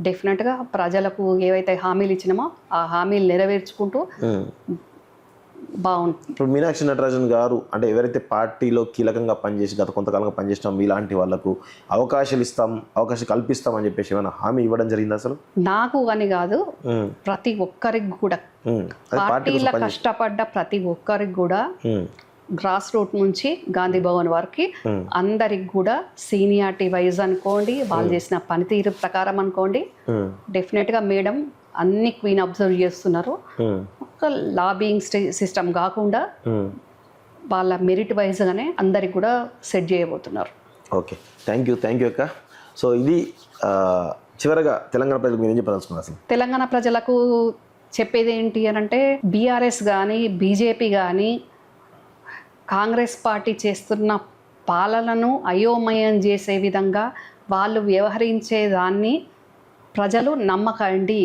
డెఫినెట్ గా ప్రజలకు ఏవైతే హామీలు ఇచ్చినామో ఆ హామీలు నెరవేర్చుకుంటూ బాగుంటుంది. ఇప్పుడు మీనాక్షి నటరాజన్ గారు అంటే ఎవరైతే పార్టీలో కీలకంగా పనిచేసి గత కొంతకాలంగా పనిచేసినాం మీలాంటి వాళ్ళకు అవకాశం కల్పిస్తాం అని చెప్పేసి ఏమైనా హామీ ఇవ్వడం జరిగింది? అసలు నాకు అని కాదు, ప్రతి ఒక్కరికి కూడా పార్టీలో కష్టపడ్డ ప్రతి ఒక్కరికి కూడా గ్రాస్ రూట్ నుంచి గాంధీ భవన్ వరకు అందరికి కూడా సీనియారిటీ వైజ్ అనుకోండి, వాళ్ళు చేసిన పనితీరు ప్రకారం అనుకోండి, డెఫినెట్ గా మేడం అన్ని క్వీన్ అబ్జర్వ్ చేస్తున్నారు. ఒక లాబింగ్ సిస్టమ్ కాకుండా వాళ్ళ మెరిట్ వైజ్ గానే అందరికి కూడా సెట్ చేయబోతున్నారు. ఓకే, థ్యాంక్ యూ అక్క. సో ఇది చివరగా తెలంగాణ ప్రజలకు మీరు ఏం చెప్పదలుచుకున్నారు? అసలు తెలంగాణ ప్రజలకు చెప్పేది ఏంటి అని అంటే, బీఆర్ఎస్ కానీ బీజేపీ కానీ కాంగ్రెస్ పార్టీ చేస్తున్న పాలనను అయోమయం చేసే విధంగా వాళ్ళు వ్యవహరించేదాన్ని ప్రజలు నమ్మకండి.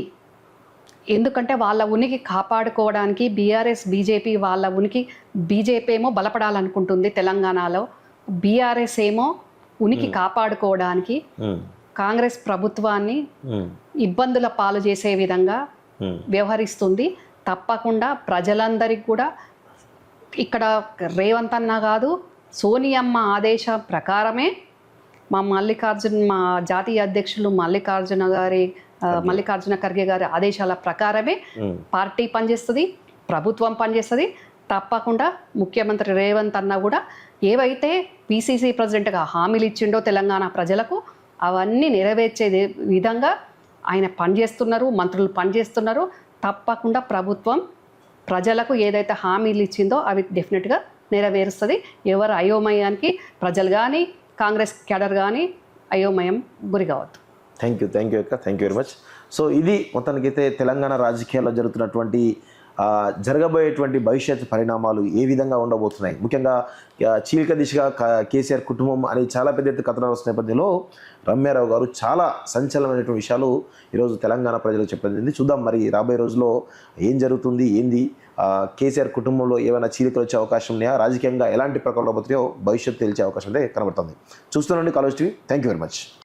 ఎందుకంటే వాళ్ళ ఉనికి కాపాడుకోవడానికి బీఆర్ఎస్ బీజేపీ వాళ్ళ ఉనికి, బీజేపీ ఏమో బలపడాలనుకుంటుంది తెలంగాణలో, బీఆర్ఎస్ ఏమో ఉనికి కాపాడుకోవడానికి కాంగ్రెస్ ప్రభుత్వాన్ని ఇబ్బందుల పాలు చేసే విధంగా వ్యవహరిస్తుంది. తప్పకుండా ప్రజలందరికీ కూడా ఇక్కడ రేవంత్ అన్న కాదు, సోనియమ్మ ఆదేశం ప్రకారమే మా జాతీయ అధ్యక్షులు మల్లికార్జున ఖర్గే గారి ఆదేశాల ప్రకారమే పార్టీ పనిచేస్తుంది, ప్రభుత్వం పనిచేస్తుంది. తప్పకుండా ముఖ్యమంత్రి రేవంత్ అన్న కూడా ఏవైతే పిసిసి ప్రెసిడెంట్గా హామీలు ఇచ్చిండో తెలంగాణ ప్రజలకు అవన్నీ నెరవేర్చే విధంగా ఆయన పనిచేస్తున్నారు, మంత్రులు పనిచేస్తున్నారు. తప్పకుండా ప్రభుత్వం ప్రజలకు ఏదైతే హామీలు ఇచ్చిందో అవి డెఫినెట్గా నెరవేరుస్తుంది. ఎవరు అయోమయానికి ప్రజలు కానీ కాంగ్రెస్ క్యాడర్ కానీ అయోమయం గురి కావద్దు. థ్యాంక్ యూ అక్క, thank you very much. So ఇది మొత్తానికైతే తెలంగాణ రాజకీయాల్లో జరుగుతున్నటువంటి జరగబోయేటువంటి భవిష్యత్ పరిణామాలు ఏ విధంగా ఉండబోతున్నాయి. ముఖ్యంగా చీలిక దిశగా కేసీఆర్ కుటుంబం అని చాలా పెద్ద ఎత్తున కథనాలు వస్తున్న నేపథ్యంలో రమ్యారావు గారు చాలా సంచలనమైనటువంటి విషయాలు ఈరోజు తెలంగాణ ప్రజలకు చెప్పడం జరిగింది. చూద్దాం మరి రాబోయే రోజుల్లో ఏం జరుగుతుంది, ఏంది కేసీఆర్ కుటుంబంలో ఏమైనా చీలికలు వచ్చే అవకాశం ఉన్నాయా, రాజకీయంగా ఎలాంటి ప్రకారంలో పోతున్నాయో భవిష్యత్తు తెలిసే అవకాశం అయితే కనబడుతుంది. చూస్తున్నాండి college TV. Thank you very much.